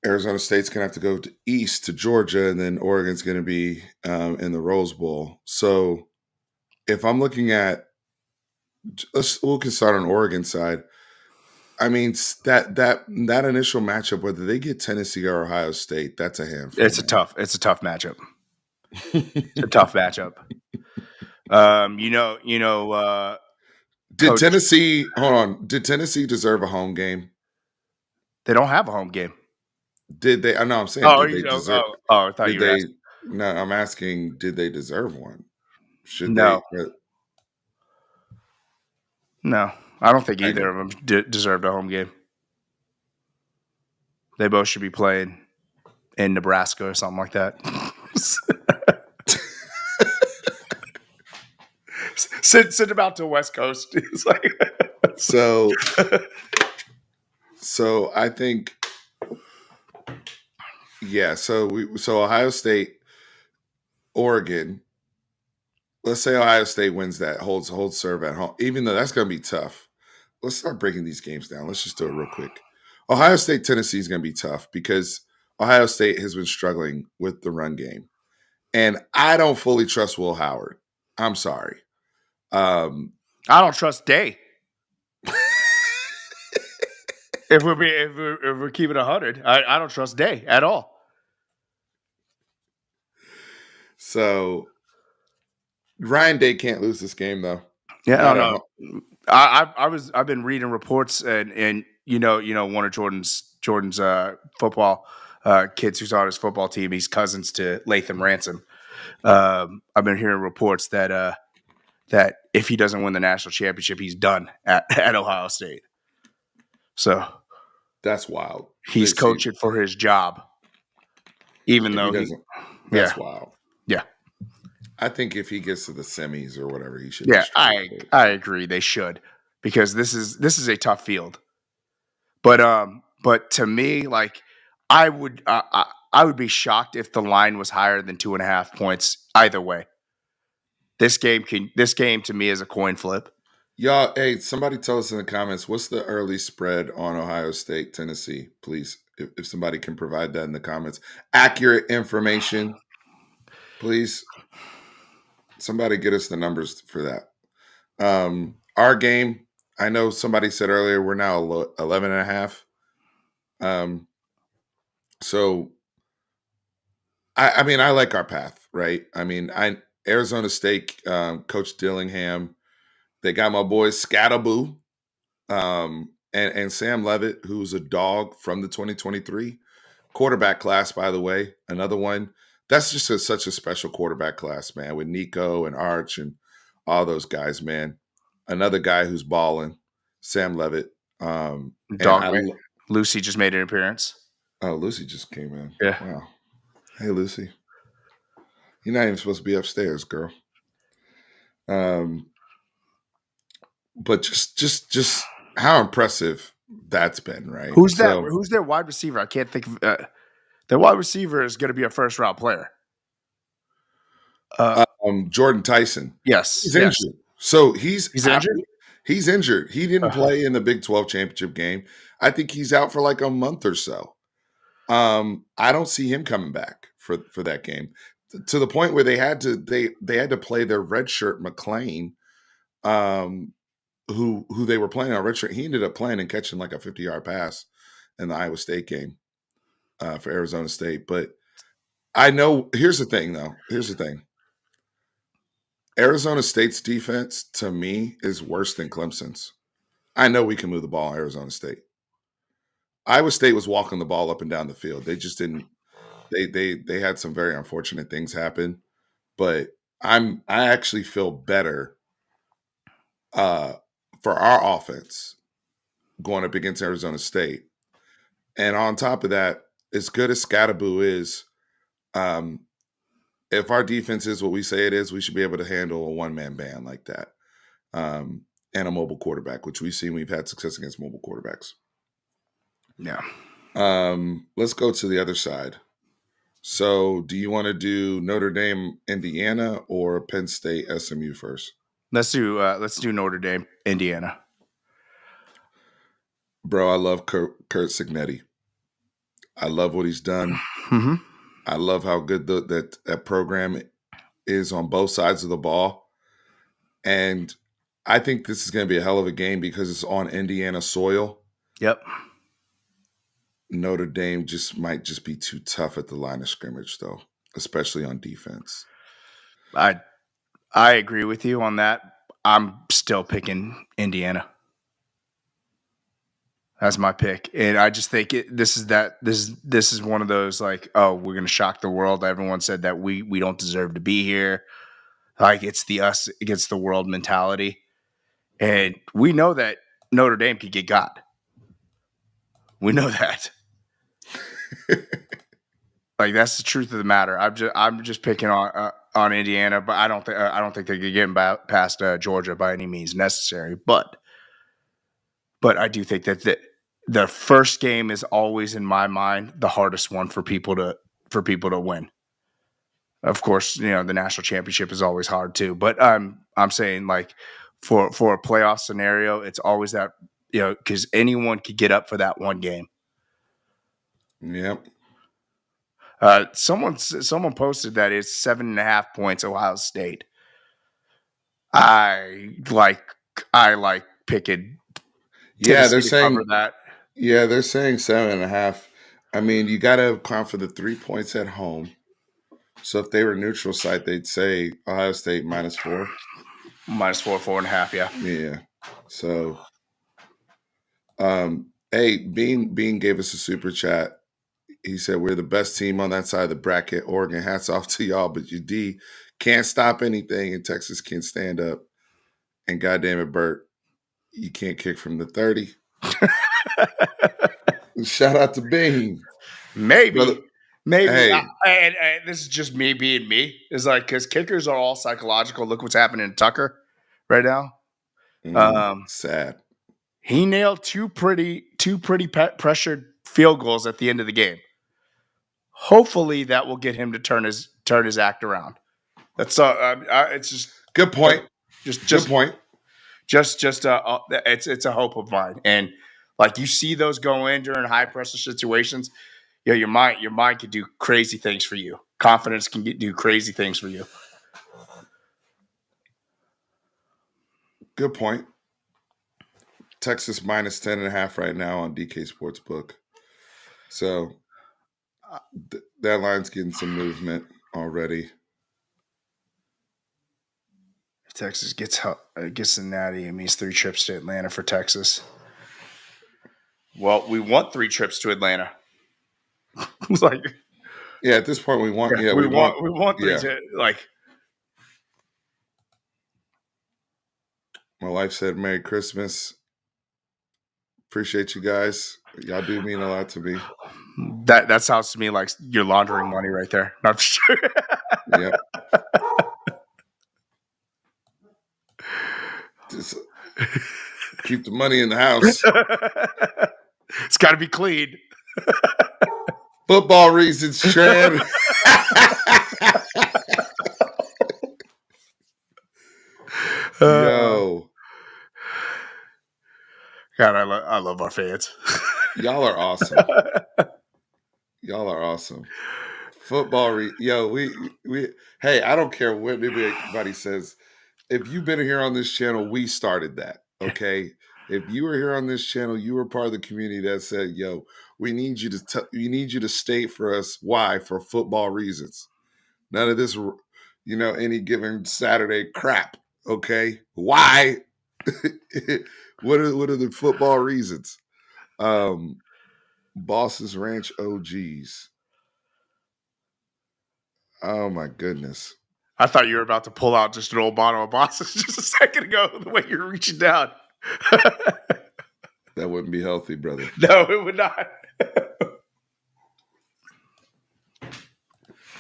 Speaker 1: Arizona State's going to have to go east to Georgia, and then Oregon's going to be in the Rose Bowl. So if I'm looking at, we can start on Oregon side. I mean, that initial matchup, whether they get Tennessee or Ohio State, that's a handful.
Speaker 2: It's a tough matchup. It's a tough matchup.
Speaker 1: Did Tennessee hold on? Did Tennessee deserve a home game?
Speaker 2: They don't have a home game.
Speaker 1: Did they? I know. I'm saying. Did they deserve?
Speaker 2: I thought you were asking.
Speaker 1: No, I'm asking. Did they deserve one? Should
Speaker 2: no.
Speaker 1: they?
Speaker 2: No, I don't think either of them deserved a home game. They both should be playing in Nebraska or something like that. Send them out to West Coast. It's like
Speaker 1: so I think, yeah. So Ohio State, Oregon. Let's say Ohio State wins that, holds serve at home, even though that's going to be tough. Let's start breaking these games down. Let's just do it real quick. Ohio State, Tennessee is going to be tough because Ohio State has been struggling with the run game. And I don't fully trust Will Howard. I'm sorry.
Speaker 2: I don't trust Day. if we're keeping 100, I don't trust Day at all.
Speaker 1: So Ryan Day can't lose this game though.
Speaker 2: Yeah,
Speaker 1: Not at
Speaker 2: no.
Speaker 1: home.
Speaker 2: I've been reading reports and one of Jordan's football kids who's on his football team. He's cousins to Latham Ransom. I've been hearing reports that if he doesn't win the national championship, he's done at Ohio State. So
Speaker 1: that's wild.
Speaker 2: he's coaching for his job, even though
Speaker 1: that's wild.
Speaker 2: Yeah.
Speaker 1: I think if he gets to the semis or whatever, he should.
Speaker 2: Yeah, I agree. They should, because this is a tough field. But to me, like, I would be shocked if the line was higher than 2.5 points either way. This game to me is a coin flip.
Speaker 1: Y'all, hey, somebody tell us in the comments, what's the early spread on Ohio State, Tennessee, please? If somebody can provide that in the comments. Accurate information, please. Somebody get us the numbers for that. Our game, I know somebody said earlier, we're now 11.5. So, I mean, I like our path, right? I mean, Arizona State, Coach Dillingham, they got my boy Scattaboo, and Sam Levitt, who's a dog from the 2023 quarterback class, by the way. Another one. That's just such a special quarterback class, man, with Nico and Arch and all those guys, man. Another guy who's balling, Sam Levitt.
Speaker 2: Lucy just made an appearance.
Speaker 1: Oh, Lucy just came in.
Speaker 2: Yeah.
Speaker 1: Wow. Hey, Lucy. You're not even supposed to be upstairs, girl. But just how impressive that's been, right?
Speaker 2: Who's their wide receiver? I can't think of. Their wide receiver is going to be a first round player.
Speaker 1: Jordan Tyson.
Speaker 2: Yes,
Speaker 1: he's injured. So he's
Speaker 2: injured.
Speaker 1: He's injured. He didn't play in the Big 12 championship game. I think he's out for like a month or so. I don't see him coming back for that game, to the point where they had to play their redshirt McLean, who they were playing on redshirt. He ended up playing and catching like a 50-yard pass in the Iowa State game for Arizona State. But I know, here's the thing, though. Here's the thing. Arizona State's defense, to me, is worse than Clemson's. I know we can move the ball in Arizona State. Iowa State was walking the ball up and down the field. They just didn't. They had some very unfortunate things happen, but I actually feel better for our offense going up against Arizona State. And on top of that, as good as Scattaboo is, if our defense is what we say it is, we should be able to handle a one-man band like that, and a mobile quarterback, which we've seen. We've had success against mobile quarterbacks.
Speaker 2: Yeah.
Speaker 1: Let's go to the other side. So, do you want to do Notre Dame, Indiana, or Penn State, SMU first?
Speaker 2: Let's do Notre Dame, Indiana.
Speaker 1: Bro, I love Kurt Cignetti. I love what he's done.
Speaker 2: Mm-hmm.
Speaker 1: I love how good that program is on both sides of the ball. And I think this is going to be a hell of a game because it's on Indiana soil.
Speaker 2: Yep.
Speaker 1: Notre Dame might be too tough at the line of scrimmage, though, especially on defense.
Speaker 2: I agree with you on that. I'm still picking Indiana. That's my pick, and I just think this is one of those, like, oh, we're gonna shock the world. Everyone said that we don't deserve to be here. Like, it's the us against the world mentality, and we know that Notre Dame could get got. We know that. Like, that's the truth of the matter. I'm just picking on Indiana, but I don't think they could get past Georgia by any means necessary. But I do think that the first game is always, in my mind, the hardest one for people to win. Of course, the national championship is always hard too. But I'm saying, like, for a playoff scenario, it's always that, because anyone could get up for that one game.
Speaker 1: Yep.
Speaker 2: Someone posted that it's 7.5 points Ohio State. I like picking.
Speaker 1: Yeah, they're saying
Speaker 2: cover that.
Speaker 1: Yeah, they're saying 7.5. I mean, you got to account for the 3 points at home. So if they were neutral site, they'd say Ohio State -4.
Speaker 2: -4, 4.5. Yeah.
Speaker 1: Yeah. So, hey, Bean gave us a super chat. He said we're the best team on that side of the bracket. Oregon, hats off to y'all, but your D can't stop anything, and Texas can't stand up. And goddamn it, Bert, you can't kick from the 30. Shout out to Bean.
Speaker 2: Maybe.
Speaker 1: Brother, hey.
Speaker 2: And this is just me being me. It's like, because kickers are all psychological. Look what's happening to Tucker right now.
Speaker 1: Sad.
Speaker 2: He nailed two pretty pressured field goals at the end of the game. Hopefully, that will get him to turn his act around. That's it's just
Speaker 1: good point.
Speaker 2: Good point. It's a hope of mine, and like you see those go in during high pressure situations. Yeah, your mind can do crazy things for you. Confidence can do crazy things for you.
Speaker 1: Good point. Texas -10.5 right now on DK Sportsbook. So that line's getting some movement already.
Speaker 2: If Texas gets the natty, it means 3 trips to Atlanta for Texas. Well, we want 3 trips to Atlanta. It's like,
Speaker 1: yeah, at this point we want. Yeah,
Speaker 2: we want 3 to, like.
Speaker 1: My wife said, "Merry Christmas." Appreciate you guys. Y'all do mean a lot to me.
Speaker 2: That sounds to me like you're laundering money right there. Not sure.
Speaker 1: Yep. Just keep the money in the house.
Speaker 2: It's got to be clean.
Speaker 1: Football reasons, Tran. Yo.
Speaker 2: God, I love our fans.
Speaker 1: Y'all are awesome. Y'all are awesome. Football, we. Hey, I don't care what anybody says. If you've been here on this channel, we started that. Okay. If you were here on this channel, you were part of the community that said, "Yo, we need you to state for us why for football reasons. None of this, any given Saturday crap. Okay, why? What are the football reasons?" Boss's Ranch OGs. Oh my goodness.
Speaker 2: I thought you were about to pull out just an old bottle of Boss's just a second ago, the way you're reaching down.
Speaker 1: That wouldn't be healthy, brother.
Speaker 2: No, it would not.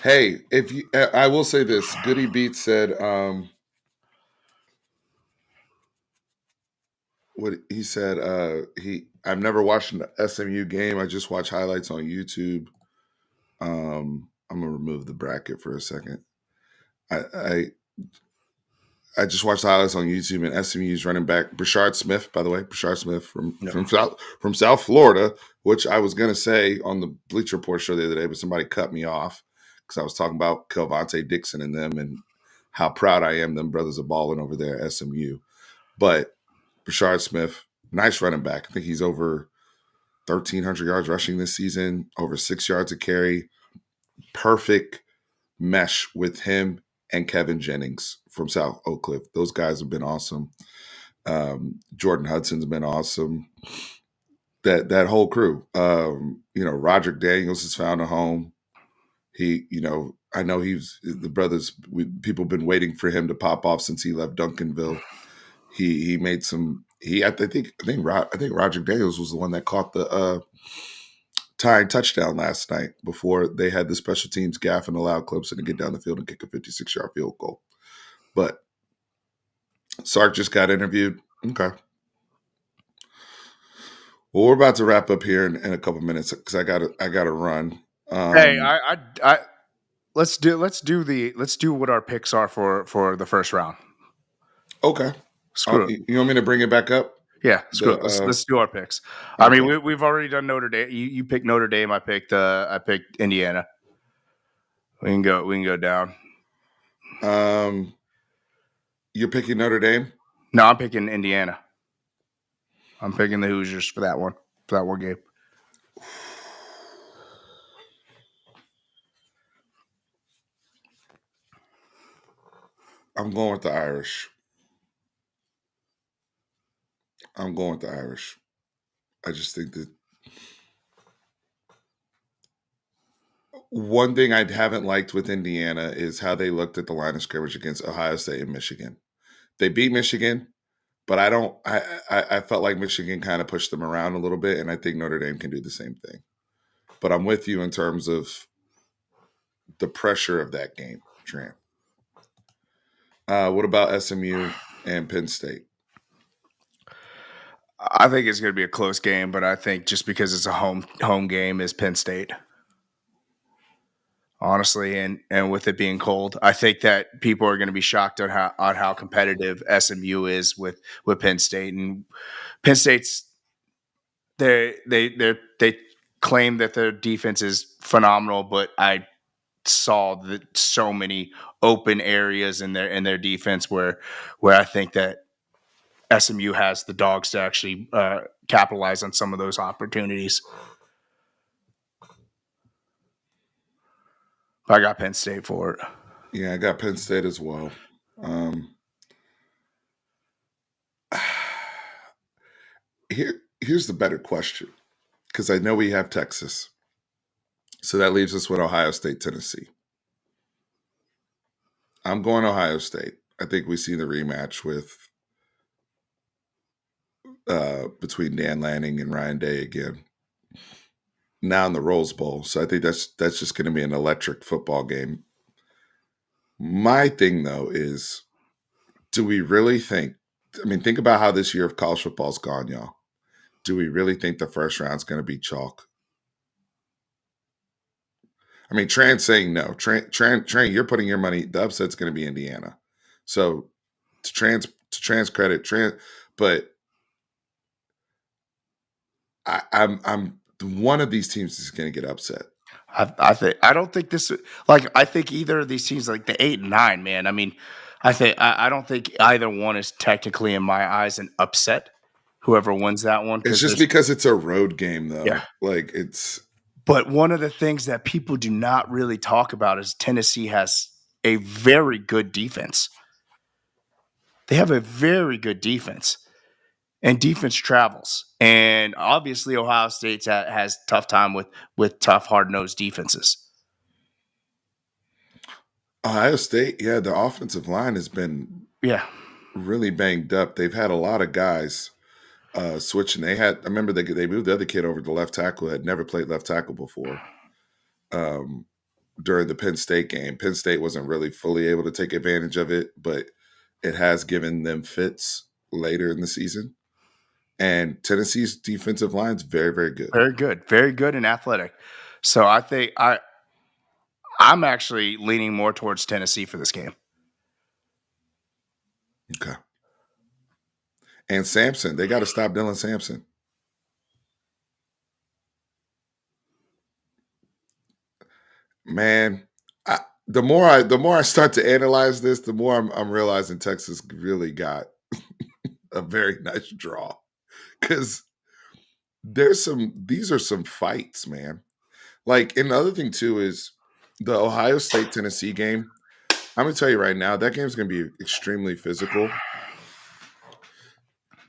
Speaker 1: Hey, I will say this. Goody Beat said, what he said, I've never watched an SMU game. I just watch highlights on YouTube. I'm gonna remove the bracket for a second. I just watched the highlights on YouTube, and SMU's running back Brashard Smith, by the way, Brashard Smith from South Florida, which I was gonna say on the Bleacher Report show the other day, but somebody cut me off because I was talking about Kelvontae Dixon and them and how proud I am them brothers are balling over there at SMU. But Brashard Smith, nice running back. I think he's over 1,300 yards rushing this season, over 6 yards a carry. Perfect mesh with him and Kevin Jennings from South Oak Cliff. Those guys have been awesome. Jordan Hudson's been awesome. That whole crew. Roderick Daniels has found a home. He, I know the brothers. People have been waiting for him to pop off since he left Duncanville. He made some. I think Roderick Daniels was the one that caught the tying touchdown last night before they had the special teams gaff and allowed Clemson to get down the field and kick a 56-yard field goal. But Sark just got interviewed. Okay. Well, we're about to wrap up here in a couple minutes because I gotta run.
Speaker 2: Hey, let's do what our picks are for the first round.
Speaker 1: Okay. Screw it. You want me to bring it back up?
Speaker 2: Yeah, screw it. Let's do our picks. Okay. I mean, we've already done Notre Dame. You picked Notre Dame. I picked Indiana. We can go down.
Speaker 1: You're picking Notre Dame?
Speaker 2: No, I'm picking Indiana. I'm picking the Hoosiers for that one game.
Speaker 1: I'm going with the Irish. I'm going with the Irish. I just think that one thing I haven't liked with Indiana is how they looked at the line of scrimmage against Ohio State and Michigan. They beat Michigan, but I don't. I felt like Michigan kind of pushed them around a little bit, and I think Notre Dame can do the same thing. But I'm with you in terms of the pressure of that game, Trent. What about SMU and Penn State?
Speaker 2: I think it's going to be a close game, but I think just because it's a home game is Penn State. Honestly, and with it being cold, I think that people are going to be shocked on how competitive SMU is with Penn State. And Penn State's they claim that their defense is phenomenal, but I saw that so many open areas in their defense where I think that SMU has the dogs to actually capitalize on some of those opportunities. I got Penn State for it.
Speaker 1: Yeah, I got Penn State as well. Here's the better question, because I know we have Texas. So that leaves us with Ohio State, Tennessee. I'm going Ohio State. I think we see the rematch with between Dan Lanning and Ryan Day again. Now in the Rose Bowl. So I think that's just going to be an electric football game. My thing, though, is do we really think – I mean, think about how this year of college football's gone, y'all. Do we really think the first round's going to be chalk? I mean, Trent's saying no. Trent, you're putting your money – the upset's going to be Indiana. So to Trent's credit, but I'm one of these teams is going to get upset.
Speaker 2: I don't think this like I think either of these teams like the 8 and 9, man. I mean, I don't think either one is technically in my eyes an upset. Whoever wins that one,
Speaker 1: it's just because it's a road game, though.
Speaker 2: Yeah,
Speaker 1: like it's.
Speaker 2: But one of the things that people do not really talk about is Tennessee has a very good defense. They have a very good defense. And defense travels, and obviously Ohio State has tough time with tough, hard-nosed defenses.
Speaker 1: Ohio State, yeah, the offensive line has been really banged up. They've had a lot of guys switching. I remember they moved the other kid over to left tackle, had never played left tackle before. During the Penn State game, Penn State wasn't really fully able to take advantage of it, but it has given them fits later in the season. And Tennessee's defensive line is very, very good.
Speaker 2: Very good and athletic. So I think I'm actually leaning more towards Tennessee for this game.
Speaker 1: Okay. And Sampson, they got to stop Dylan Sampson. Man, the more I start to analyze this, the more I'm realizing Texas really got a very nice draw, because these are some fights, man. Like, and the other thing too is the Ohio State Tennessee game. I'm gonna tell you right now, that game's gonna be extremely physical.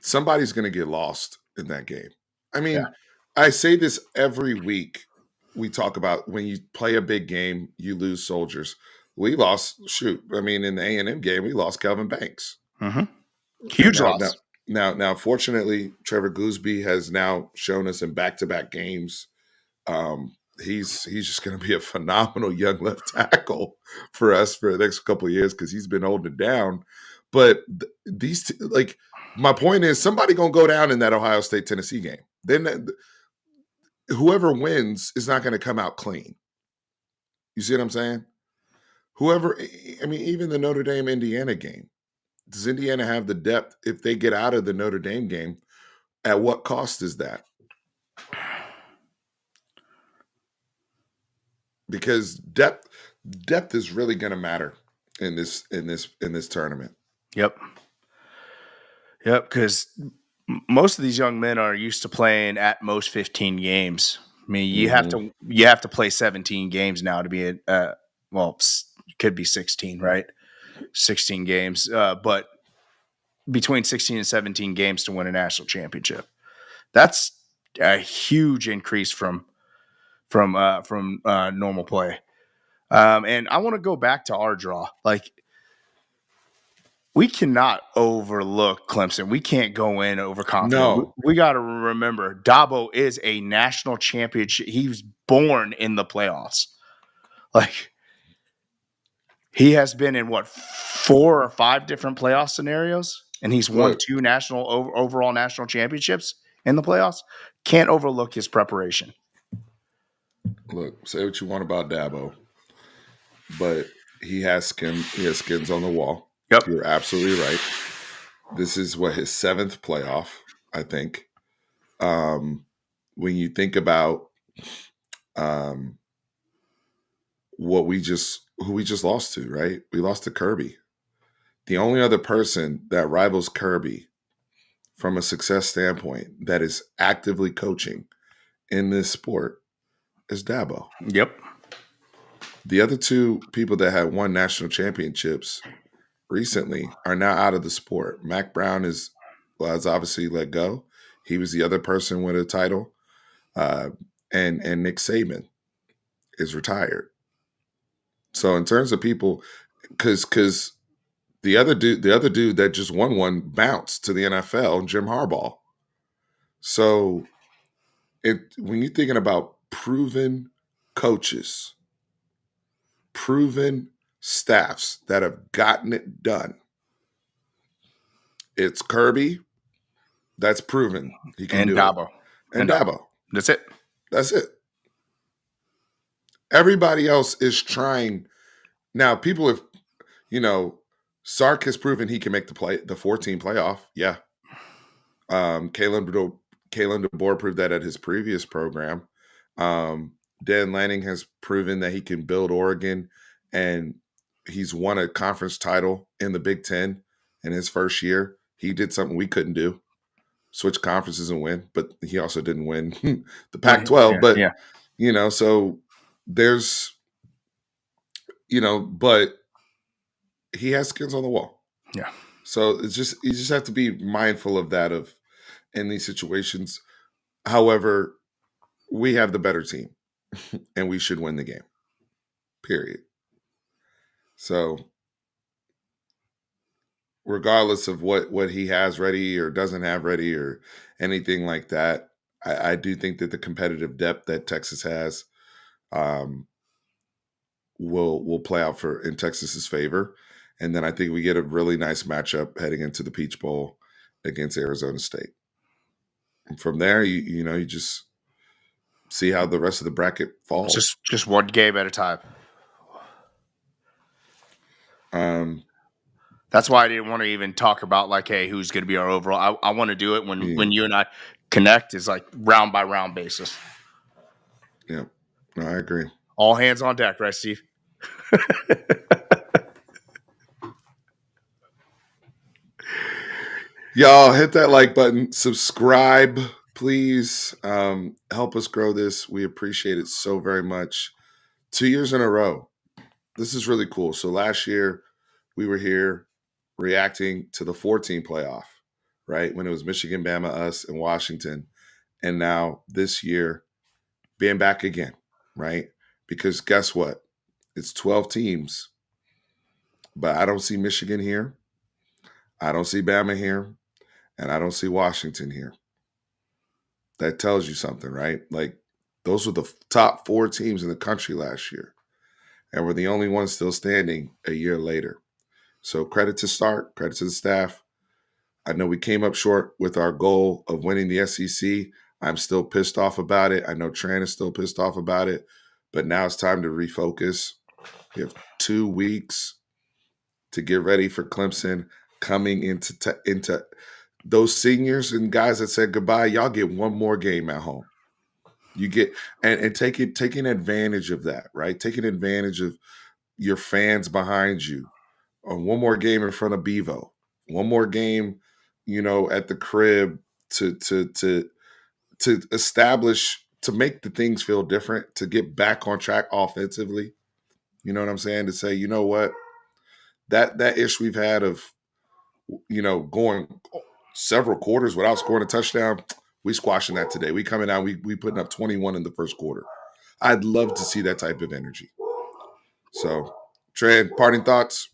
Speaker 1: Somebody's gonna get lost in that game. I mean, I say this every week. We talk about when you play a big game, you lose soldiers. We lost. I mean, in the A&M game, we lost Calvin Banks.
Speaker 2: Mm-hmm. Huge loss.
Speaker 1: Now, fortunately, Trevor Gooseby has now shown us in back-to-back games. He's just going to be a phenomenal young left tackle for us for the next couple of years, because he's been holding it down. But my point is, somebody going to go down in that Ohio State Tennessee game. Then whoever wins is not going to come out clean. You see what I'm saying? Even the Notre Dame Indiana game. Does Indiana have the depth if they get out of the Notre Dame game? At what cost is that? Because depth is really going to matter in this tournament.
Speaker 2: Yep. Because most of these young men are used to playing at most 15 games. I mean, you have to play 17 games now to be could be 16, right? 16 games, but between 16 and 17 games to win a national championship. That's a huge increase from normal play. And I want to go back to our draw. Like, we cannot overlook Clemson. We can't go in overconfident.
Speaker 1: No.
Speaker 2: We got to remember, Dabo is a national championship. He was born in the playoffs. Like, he has been in 4 or 5 different playoff scenarios, and he's won 2 overall national championships in the playoffs. Can't overlook his preparation.
Speaker 1: Look, say what you want about Dabo, but he has skin. He has skins on the wall.
Speaker 2: Yep,
Speaker 1: you're absolutely right. This is his 7th playoff, I think. When you think about who we just lost to, right? We lost to Kirby. The only other person that rivals Kirby from a success standpoint that is actively coaching in this sport is Dabo.
Speaker 2: Yep.
Speaker 1: The other 2 people that had won national championships recently are now out of the sport. Mac Brown has obviously let go. He was the other person with a title. And Nick Saban is retired. So in terms of people, because the other dude that just won one bounced to the NFL, Jim Harbaugh. So when you're thinking about proven coaches, proven staffs that have gotten it done, it's Kirby. That's proven he can do
Speaker 2: Dabo.
Speaker 1: it. And Dabo.
Speaker 2: That's it.
Speaker 1: That's it. Everybody else is trying. Now, people have, Sark has proven he can make the 14 playoff. Yeah. Kalen DeBoer proved that at his previous program. Dan Lanning has proven that he can build Oregon, and he's won a conference title in the Big Ten in his first year. He did something we couldn't do. Switch conferences and win, but he also didn't win the Pac-12. So there's, but he has skins on the wall.
Speaker 2: Yeah.
Speaker 1: So you just have to be mindful of that in these situations. However, we have the better team and we should win the game. Period. So regardless of what he has ready or doesn't have ready or anything like that, I do think that the competitive depth that Texas has will play out in Texas's favor. And then I think we get a really nice matchup heading into the Peach Bowl against Arizona State. And from there, you just see how the rest of the bracket falls.
Speaker 2: Just one game at a time. That's why I didn't want to even talk about hey, who's going to be our overall. I want to do it when you and I connect is round by round basis.
Speaker 1: Yeah, no, I agree.
Speaker 2: All hands on deck, right, Steve?
Speaker 1: Y'all hit that like button, subscribe, please. Help us grow this. We appreciate it so very much. 2 years in a row. This is really cool. So last year we were here reacting to the 14 playoff, right? When it was Michigan, Bama, us, and Washington. And now this year being back again, right? Because guess what? It's 12 teams. But I don't see Michigan here. I don't see Bama here. And I don't see Washington here. That tells you something, right? Those were the top 4 teams in the country last year. And we're the only ones still standing a year later. So credit to Stark, credit to the staff. I know we came up short with our goal of winning the SEC. I'm still pissed off about it. I know Tran is still pissed off about it. But now it's time to refocus. We have 2 weeks to get ready for Clemson coming into those seniors and guys that said goodbye. Y'all get one more game at home. You get and taking advantage of that, right? Taking advantage of your fans behind you. One more game in front of Bevo. One more game, at the crib to establish, to make the things feel different, to get back on track offensively. You know what I'm saying? To say, you know what? that issue we've had of, going several quarters without scoring a touchdown, we squashing that today. We coming out, we putting up 21 in the first quarter. I'd love to see that type of energy. So, Trey, parting thoughts?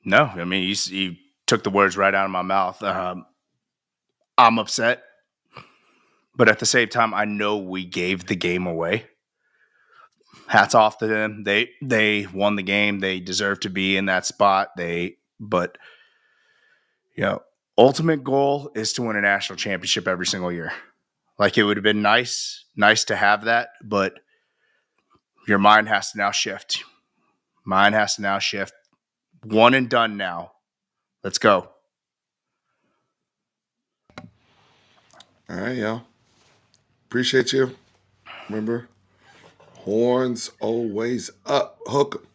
Speaker 2: No, I mean, you took the words right out of my mouth. I'm upset, but at the same time, I know we gave the game away. Hats off to them. They won the game. They deserve to be in that spot. But ultimate goal is to win a national championship every single year. Like, it would have been nice to have that, but your mind has to now shift. Mine has to now shift. One and done now. Let's go.
Speaker 1: All right, y'all. Appreciate you. Remember, horns always up. Hook 'em.